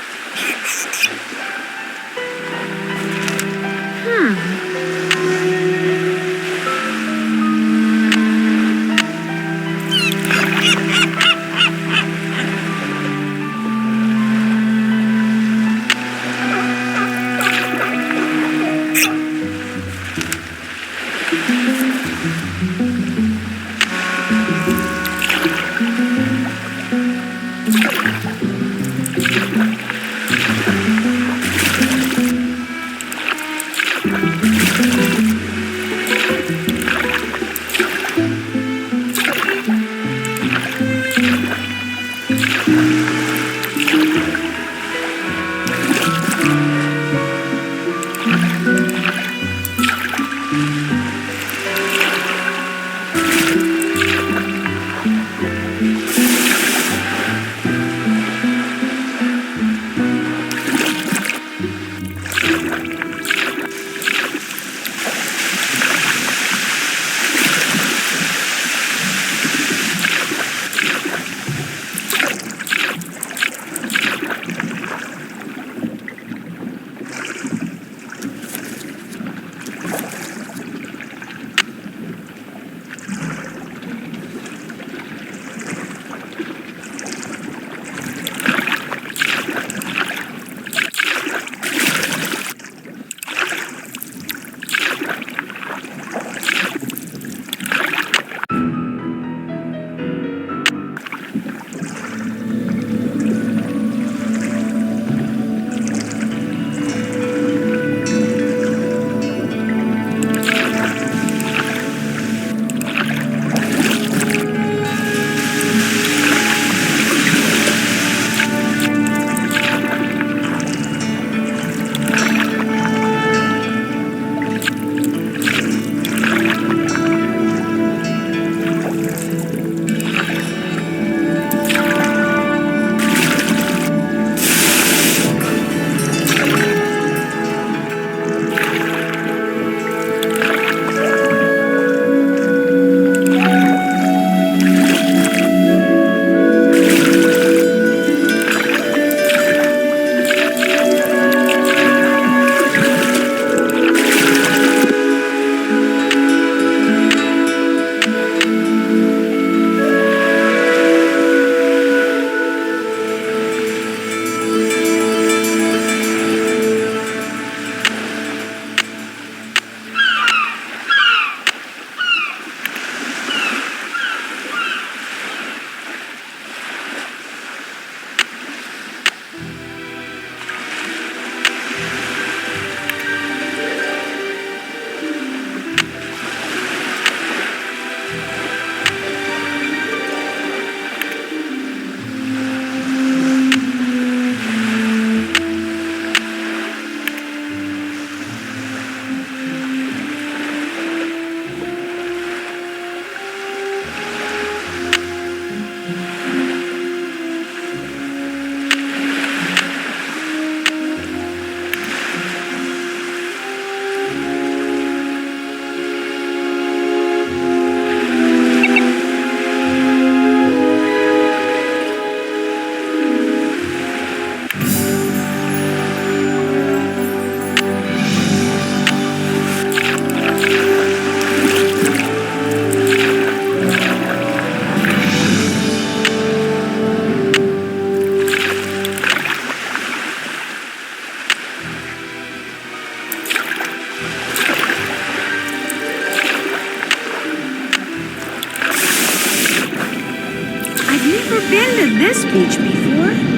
this beach before.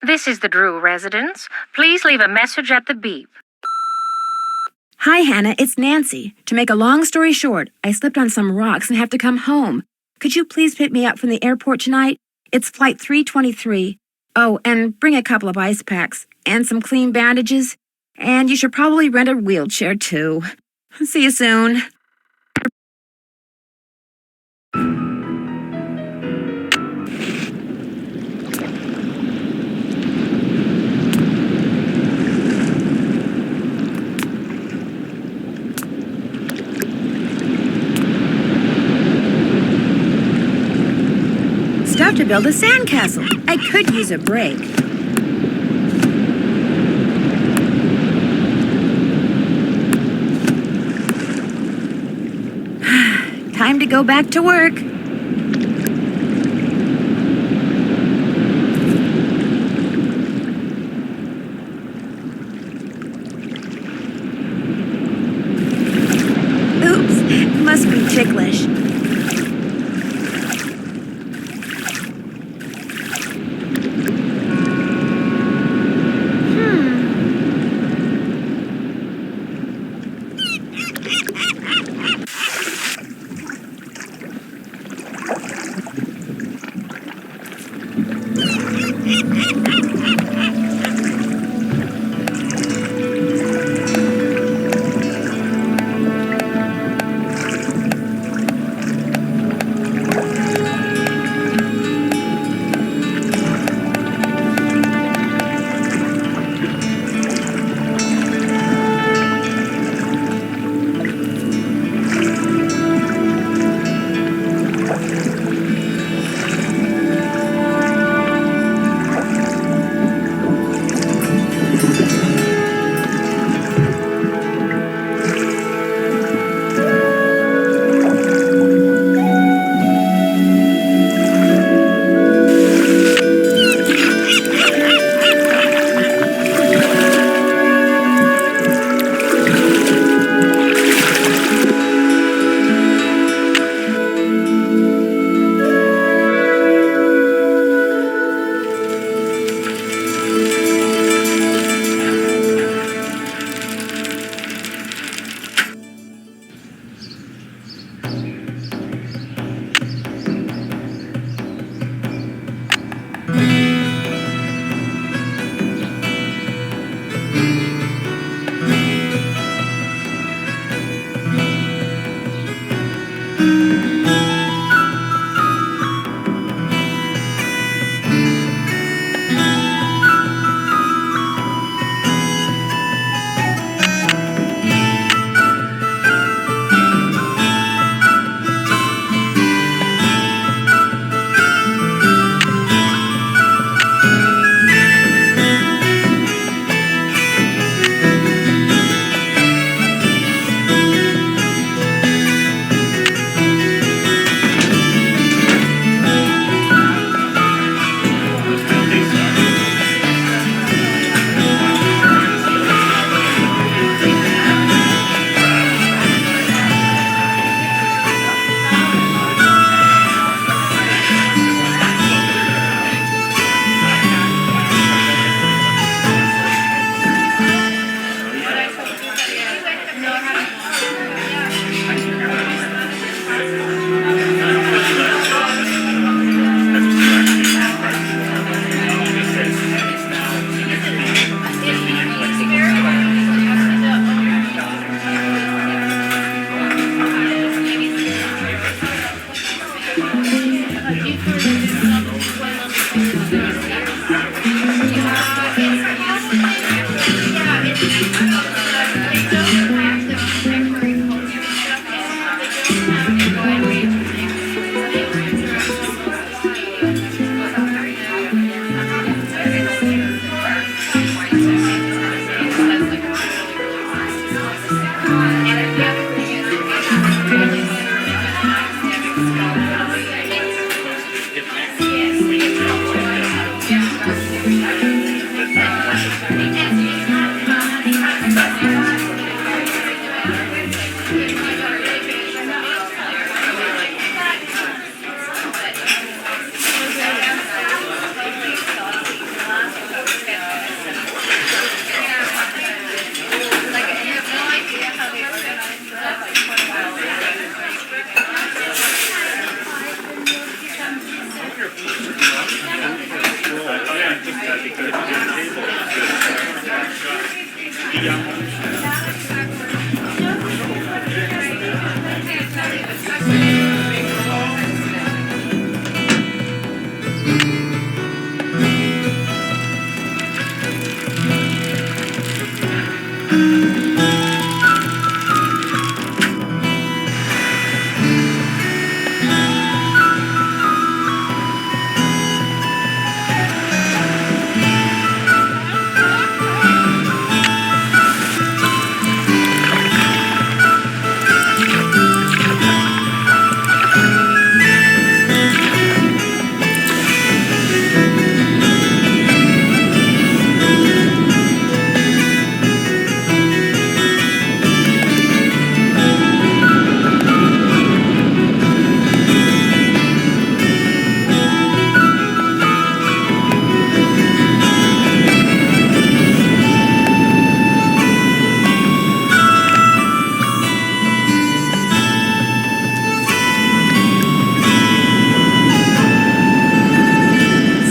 This is the Drew residence. Please leave a message at the beep. Hi, Hannah, it's Nancy. To make a long story short, I slipped on some rocks and have to come home. Could you please pick me up from the airport tonight? It's flight 323. Oh, and bring a couple of ice packs and some clean bandages. And you should probably rent a wheelchair, too. See you soon. Stuff to build a sandcastle. I could use a break. Time to go back to work. Oops, must be ticklish.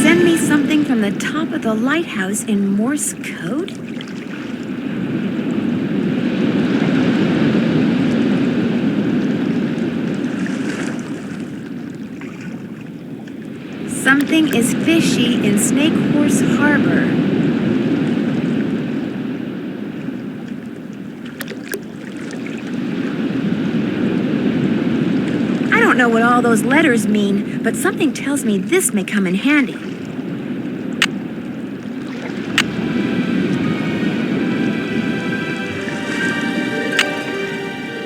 Send me something from the top of the lighthouse in Morse code? Something is fishy in Snake Horse Harbor. I don't know what all those letters mean, but something tells me this may come in handy.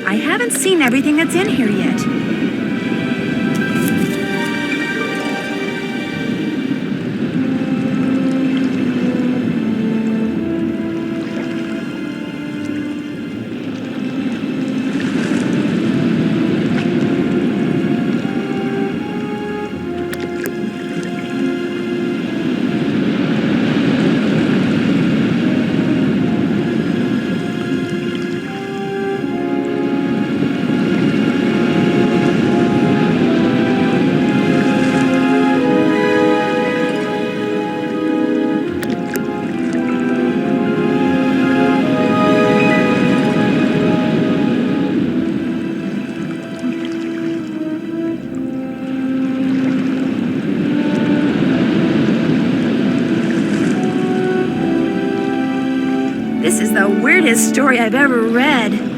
I haven't seen everything that's in here yet. This is the weirdest story I've ever read.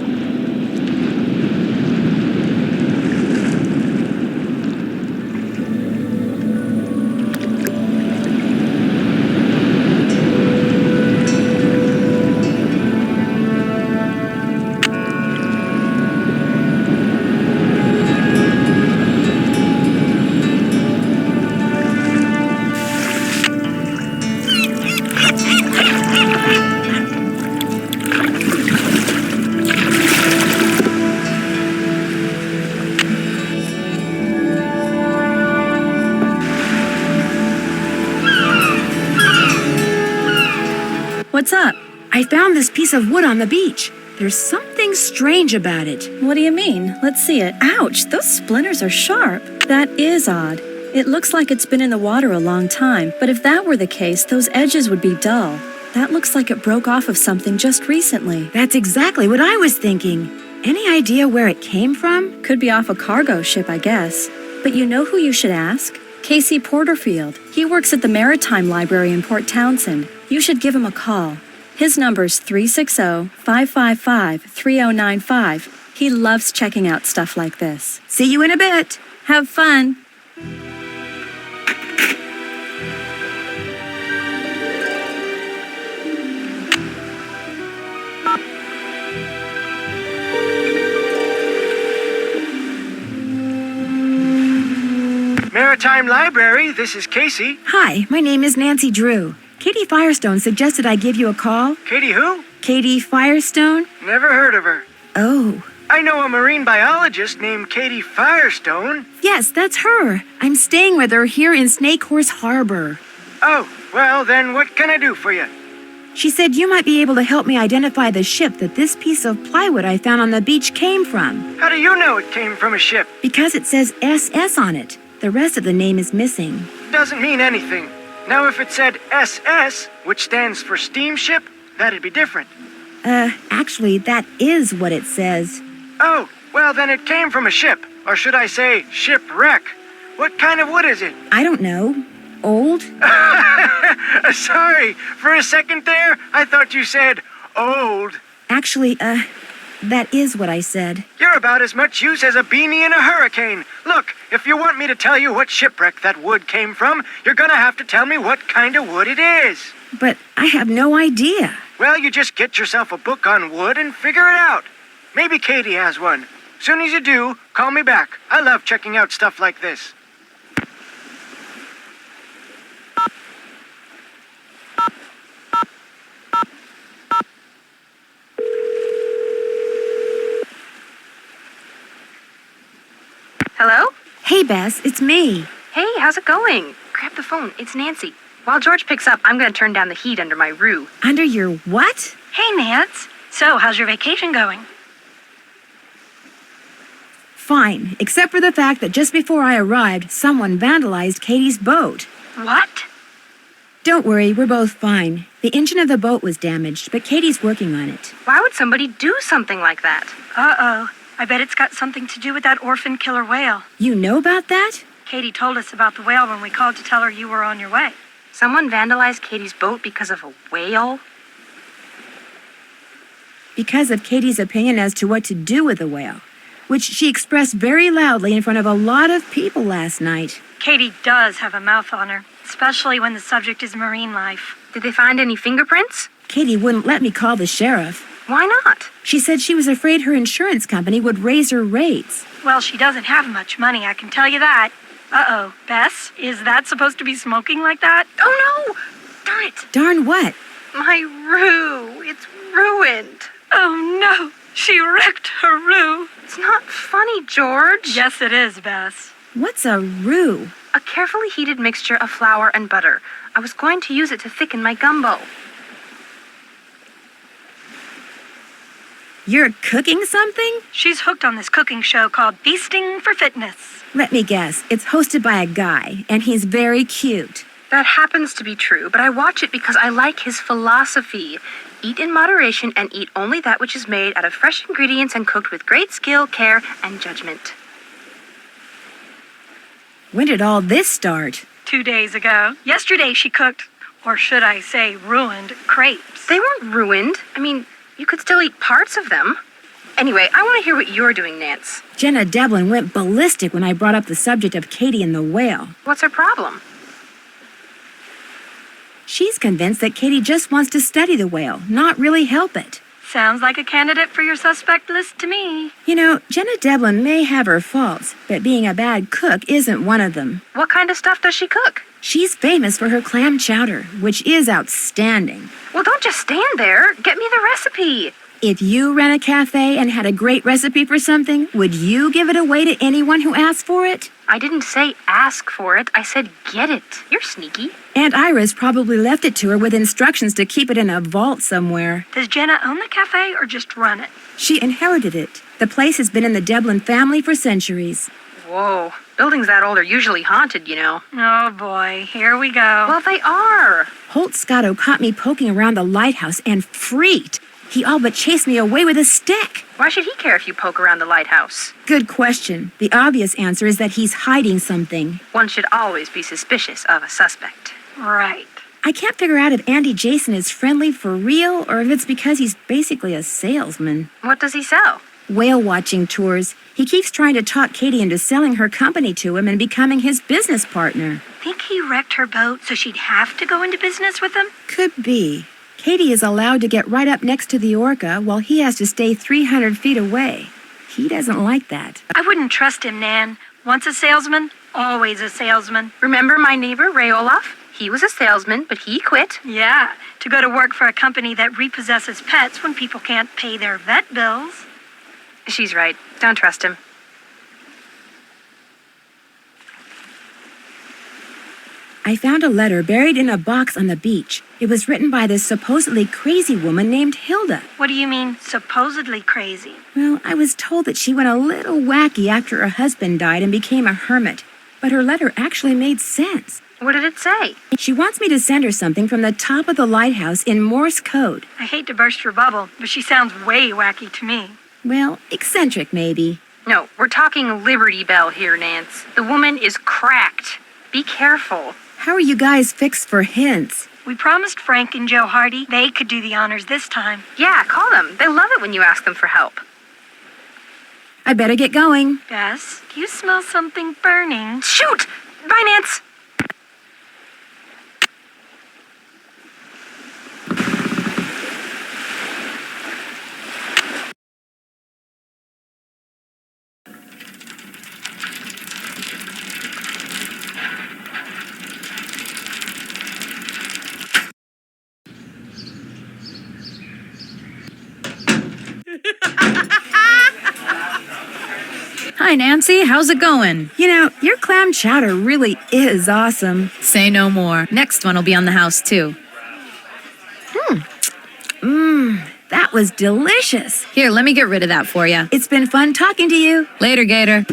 What's up? I found this piece of wood on the beach. There's something strange about it. What do you mean? Let's see it. Ouch, those splinters are sharp. That is odd. It looks like it's been in the water a long time, but if that were the case, those edges would be dull. That looks like it broke off of something just recently. That's exactly what I was thinking. Any idea where it came from? Could be off a cargo ship, I guess. But you know who you should ask? Casey Porterfield. He works at the Maritime Library in Port Townsend. You should give him a call. His number's 360-555-3095. He loves checking out stuff like this. See you in a bit. Have fun. Maritime Library, this is Casey. Hi, my name is Nancy Drew. Katie Firestone suggested I give you a call. Katie who? Katie Firestone? Never heard of her. Oh. I know a marine biologist named Katie Firestone. Yes, that's her. I'm staying with her here in Snake Horse Harbor. Oh, well then what can I do for you? She said you might be able to help me identify the ship that this piece of plywood I found on the beach came from. How do you know it came from a ship? Because it says SS on it. The rest of the name is missing. Doesn't mean anything. Now if it said SS, which stands for steamship, that'd be different. Actually, that is what it says. Oh, well then it came from a ship. Or should I say shipwreck? What kind of wood is it? I don't know. Old? Sorry, for a second there, I thought you said old. Actually, that is what I said. You're about as much use as a beanie in a hurricane. Look, if you want me to tell you what shipwreck that wood came from, you're gonna have to tell me what kind of wood it is. But I have no idea. Well, you just get yourself a book on wood and figure it out. Maybe Katie has one. Soon as you do, call me back. I love checking out stuff like this. Hello? Hey, Bess, it's me. Hey, how's it going? Grab the phone. It's Nancy. While George picks up, I'm going to turn down the heat under my roo. Under your what? Hey, Nance. So, how's your vacation going? Fine, except for the fact that just before I arrived, someone vandalized Katie's boat. What? Don't worry, we're both fine. The engine of the boat was damaged, but Katie's working on it. Why would somebody do something like that? Uh-oh. I bet it's got something to do with that orphan killer whale. You know about that? Katie told us about the whale when we called to tell her you were on your way. Someone vandalized Katie's boat because of a whale? Because of Katie's opinion as to what to do with the whale, which she expressed very loudly in front of a lot of people last night. Katie does have a mouth on her, especially when the subject is marine life. Did they find any fingerprints? Katie wouldn't let me call the sheriff. Why not? She said she was afraid her insurance company would raise her rates. Well, she doesn't have much money, I can tell you that. Uh-oh. Bess, is that supposed to be smoking like that? Oh no! Darn it! Darn what? My roo! It's ruined! Oh, no. She wrecked her roo. It's not funny, George. Yes, it is, Bess. What's a roux? A carefully heated mixture of flour and butter. I was going to use it to thicken my gumbo. You're cooking something? She's hooked on this cooking show called Feasting for Fitness. Let me guess. It's hosted by a guy, and he's very cute. That happens to be true, but I watch it because I like his philosophy. Eat in moderation and eat only that which is made out of fresh ingredients and cooked with great skill, care, and judgment. When did all this start? 2 days ago. Yesterday she cooked, or should I say ruined, crepes. They weren't ruined. I mean, you could still eat parts of them. Anyway, I want to hear what you're doing, Nance. Jenna Devlin went ballistic when I brought up the subject of Katie and the whale. What's her problem? She's convinced that Katie just wants to study the whale, not really help it. Sounds like a candidate for your suspect list to me. You know, Jenna Devlin may have her faults, but being a bad cook isn't one of them. What kind of stuff does she cook? She's famous for her clam chowder, which is outstanding. Well, don't just stand there. Get me the recipe. If you ran a cafe and had a great recipe for something, would you give it away to anyone who asked for it? I didn't say ask for it. I said get it. You're sneaky. Aunt Iris probably left it to her with instructions to keep it in a vault somewhere. Does Jenna own the cafe or just run it? She inherited it. The place has been in the Devlin family for centuries. Whoa. Buildings that old are usually haunted, you know. Oh boy, here we go. Well, they are. Holt Scotto caught me poking around the lighthouse and freaked. He all but chased me away with a stick. Why should he care if you poke around the lighthouse? Good question. The obvious answer is that he's hiding something. One should always be suspicious of a suspect. Right. I can't figure out if Andy Jason is friendly for real or if it's because he's basically a salesman. What does he sell? Whale watching tours. He keeps trying to talk Katie into selling her company to him and becoming his business partner. Think he wrecked her boat so she'd have to go into business with him? Could be. Katie is allowed to get right up next to the orca while he has to stay 300 feet away. He doesn't like that. I wouldn't trust him, Nan. Once a salesman, always a salesman. Remember my neighbor, Ray Olaf? He was a salesman, but he quit. Yeah, to go to work for a company that repossesses pets when people can't pay their vet bills. She's right. Don't trust him. I found a letter buried in a box on the beach. It was written by this supposedly crazy woman named Hilda. What do you mean, supposedly crazy? Well, I was told that she went a little wacky after her husband died and became a hermit. But her letter actually made sense. What did it say? She wants me to send her something from the top of the lighthouse in Morse code. I hate to burst your bubble, but she sounds way wacky to me. Well, eccentric maybe. No, we're talking Liberty Bell here, Nance. The woman is cracked. Be careful. How are you guys fixed for hints? We promised Frank and Joe Hardy they could do the honors this time. Yeah, call them. They love it when you ask them for help. I better get going. Bess, do you smell something burning? Shoot! Bye, Nance! Hi, Nancy. How's it going? You know, your clam chowder really is awesome. Say no more. Next one will be on the house, too. That was delicious. Here, let me get rid of that for you. It's been fun talking to you. Later, Gator.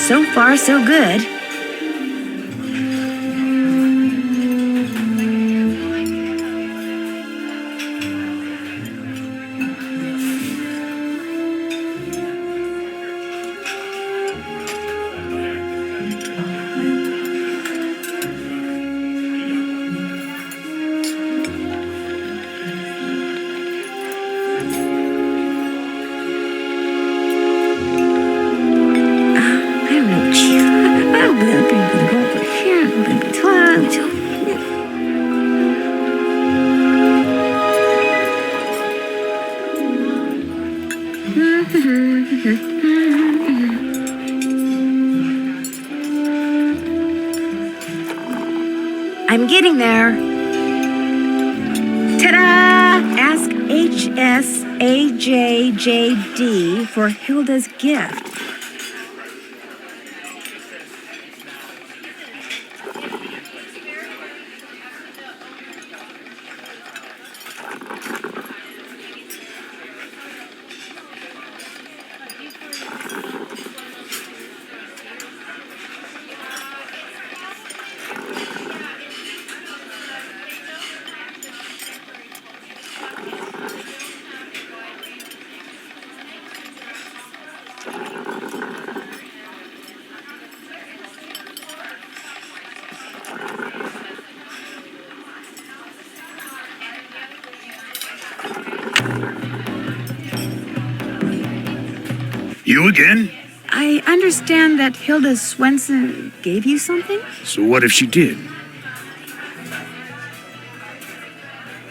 So far, so good. I'm getting there. Ta-da! Ask HSAJJD for Hilda's gift. You again? I understand that Hilda Swenson gave you something? So what if she did?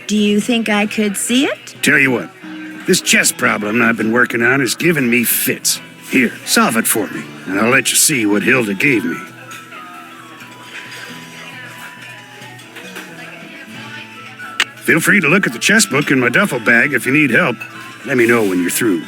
Do you think I could see it? Tell you what, this chess problem I've been working on is giving me fits. Here, solve it for me, and I'll let you see what Hilda gave me. Feel free to look at the chess book in my duffel bag if you need help. Let me know when you're through.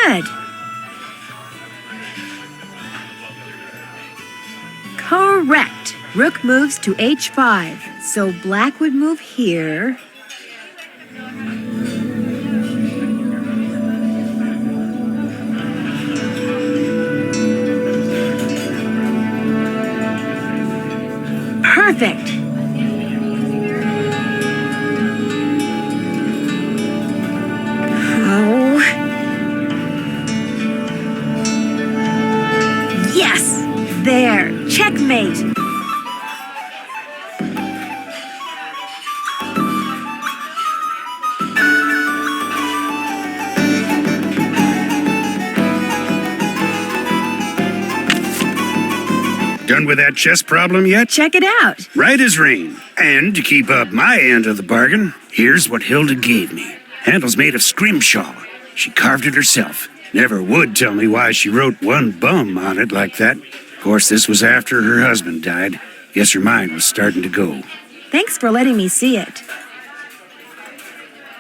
Good. Correct. Rook moves to h5, so black would move here. Perfect. Oh. Yes! There! Checkmate! Done with that chess problem yet? Check it out! Right as rain. And to keep up my end of the bargain, here's what Hilda gave me. Handle's made of scrimshaw. She carved it herself. Never would tell me why she wrote one bum on it like that. Of course, this was after her husband died. Guess her mind was starting to go. Thanks for letting me see it.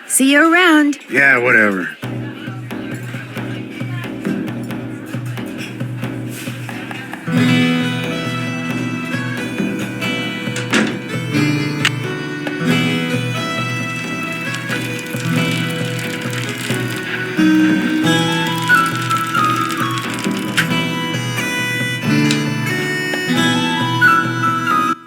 See you around. Yeah, whatever.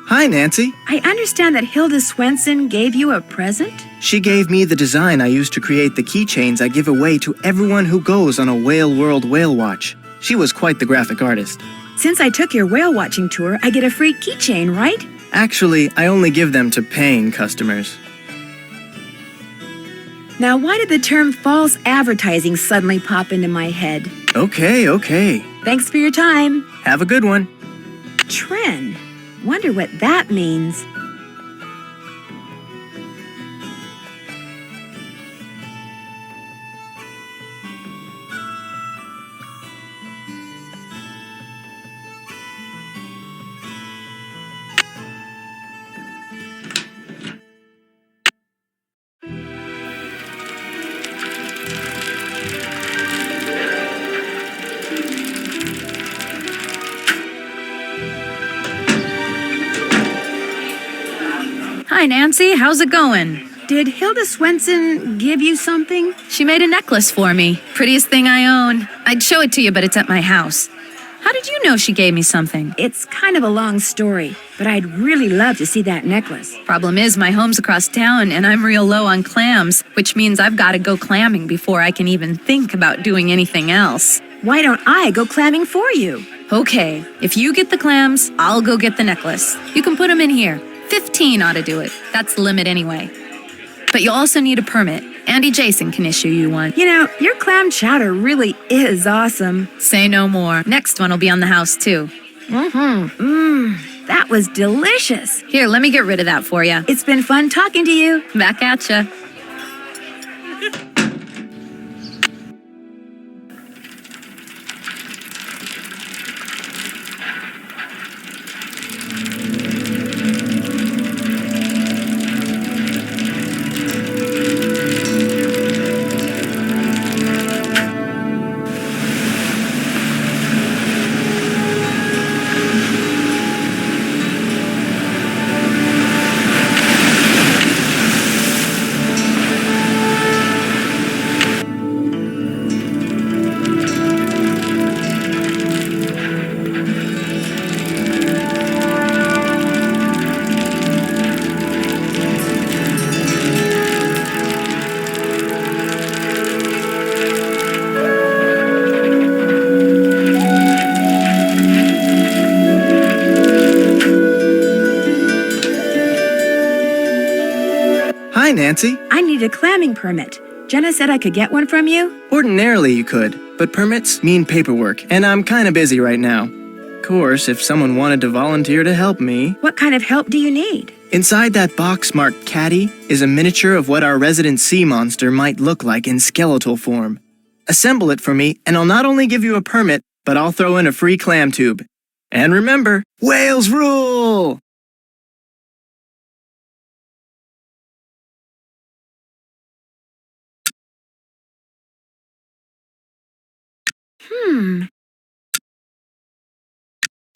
Hi, Nancy. I understand that Hilda Swenson gave you a present? She gave me the design I use to create the keychains I give away to everyone who goes on a Whale World whale watch. She was quite the graphic artist. Since I took your whale watching tour, I get a free keychain, right? Actually, I only give them to paying customers. Now, why did the term false advertising suddenly pop into my head? Okay. Thanks for your time. Have a good one. Tren. Wonder what that means. Hi, Nancy. How's it going? Did Hilda Swenson give you something? She made a necklace for me. Prettiest thing I own. I'd show it to you, but it's at my house. How did you know she gave me something? It's kind of a long story, but I'd really love to see that necklace. Problem is, my home's across town, and I'm real low on clams, which means I've got to go clamming before I can even think about doing anything else. Why don't I go clamming for you? Okay, if you get the clams, I'll go get the necklace. You can put them in here. 15 ought to do it. That's the limit anyway. But you'll also need a permit. Andy Jason can issue you one. You know, your clam chowder really is awesome. Say no more. Next one will be on the house, too. That was delicious. Here, let me get rid of that for you. It's been fun talking to you. Back at ya. Hi, Nancy. I need a clamming permit. Jenna said I could get one from you. Ordinarily you could, but permits mean paperwork, and I'm kinda busy right now. Of course, if someone wanted to volunteer to help me... What kind of help do you need? Inside that box marked Caddy is a miniature of what our resident sea monster might look like in skeletal form. Assemble it for me, and I'll not only give you a permit, but I'll throw in a free clam tube. And remember, whales rule!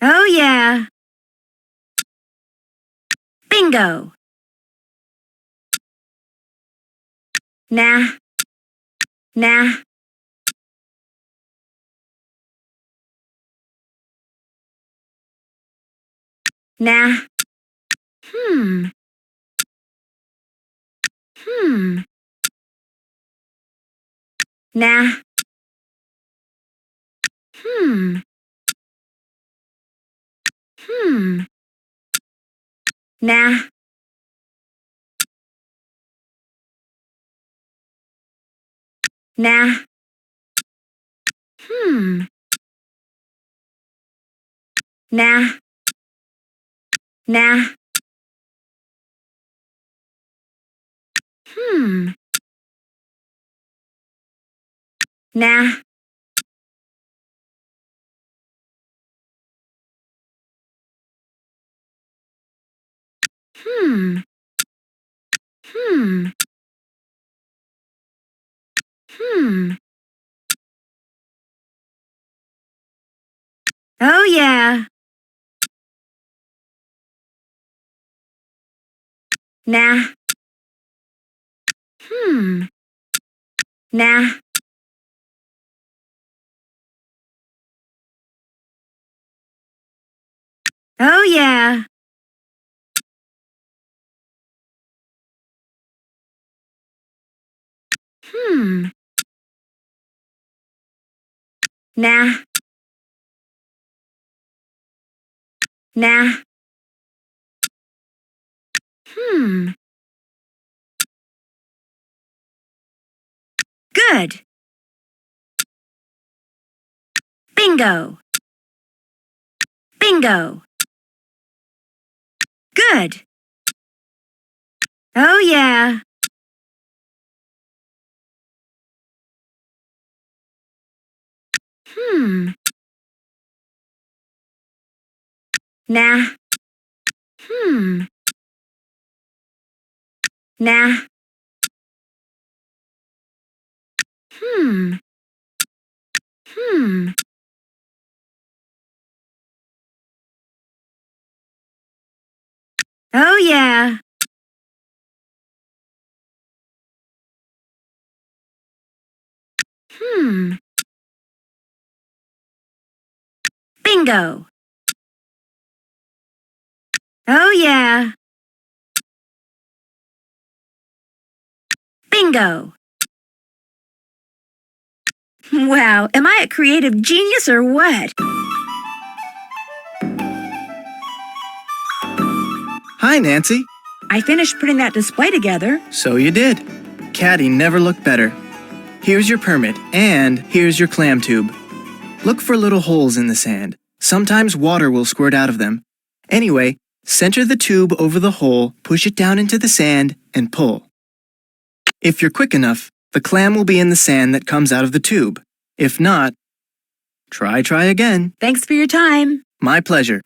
Oh, yeah. Bingo. Nah. Nah. Nah. Nah. Nah. Nah. Nah. Nah. Nah. Oh, yeah. Nah. Nah. Oh, yeah. Nah. Nah. Good. Bingo. Bingo. Good. Oh, yeah. Nah. Nah. Oh, yeah. Bingo. Oh, yeah. Bingo. Wow, am I a creative genius or what? Hi, Hi, Nancy. I finished putting that display together. So you did. Caddy never looked better. Here's your permit, and here's your clam tube. Look for little holes in the sand. Sometimes water will squirt out of them. Anyway, center the tube over the hole, push it down into the sand, and pull. If you're quick enough, the clam will be in the sand that comes out of the tube. If not, try again. Thanks for your time. My pleasure.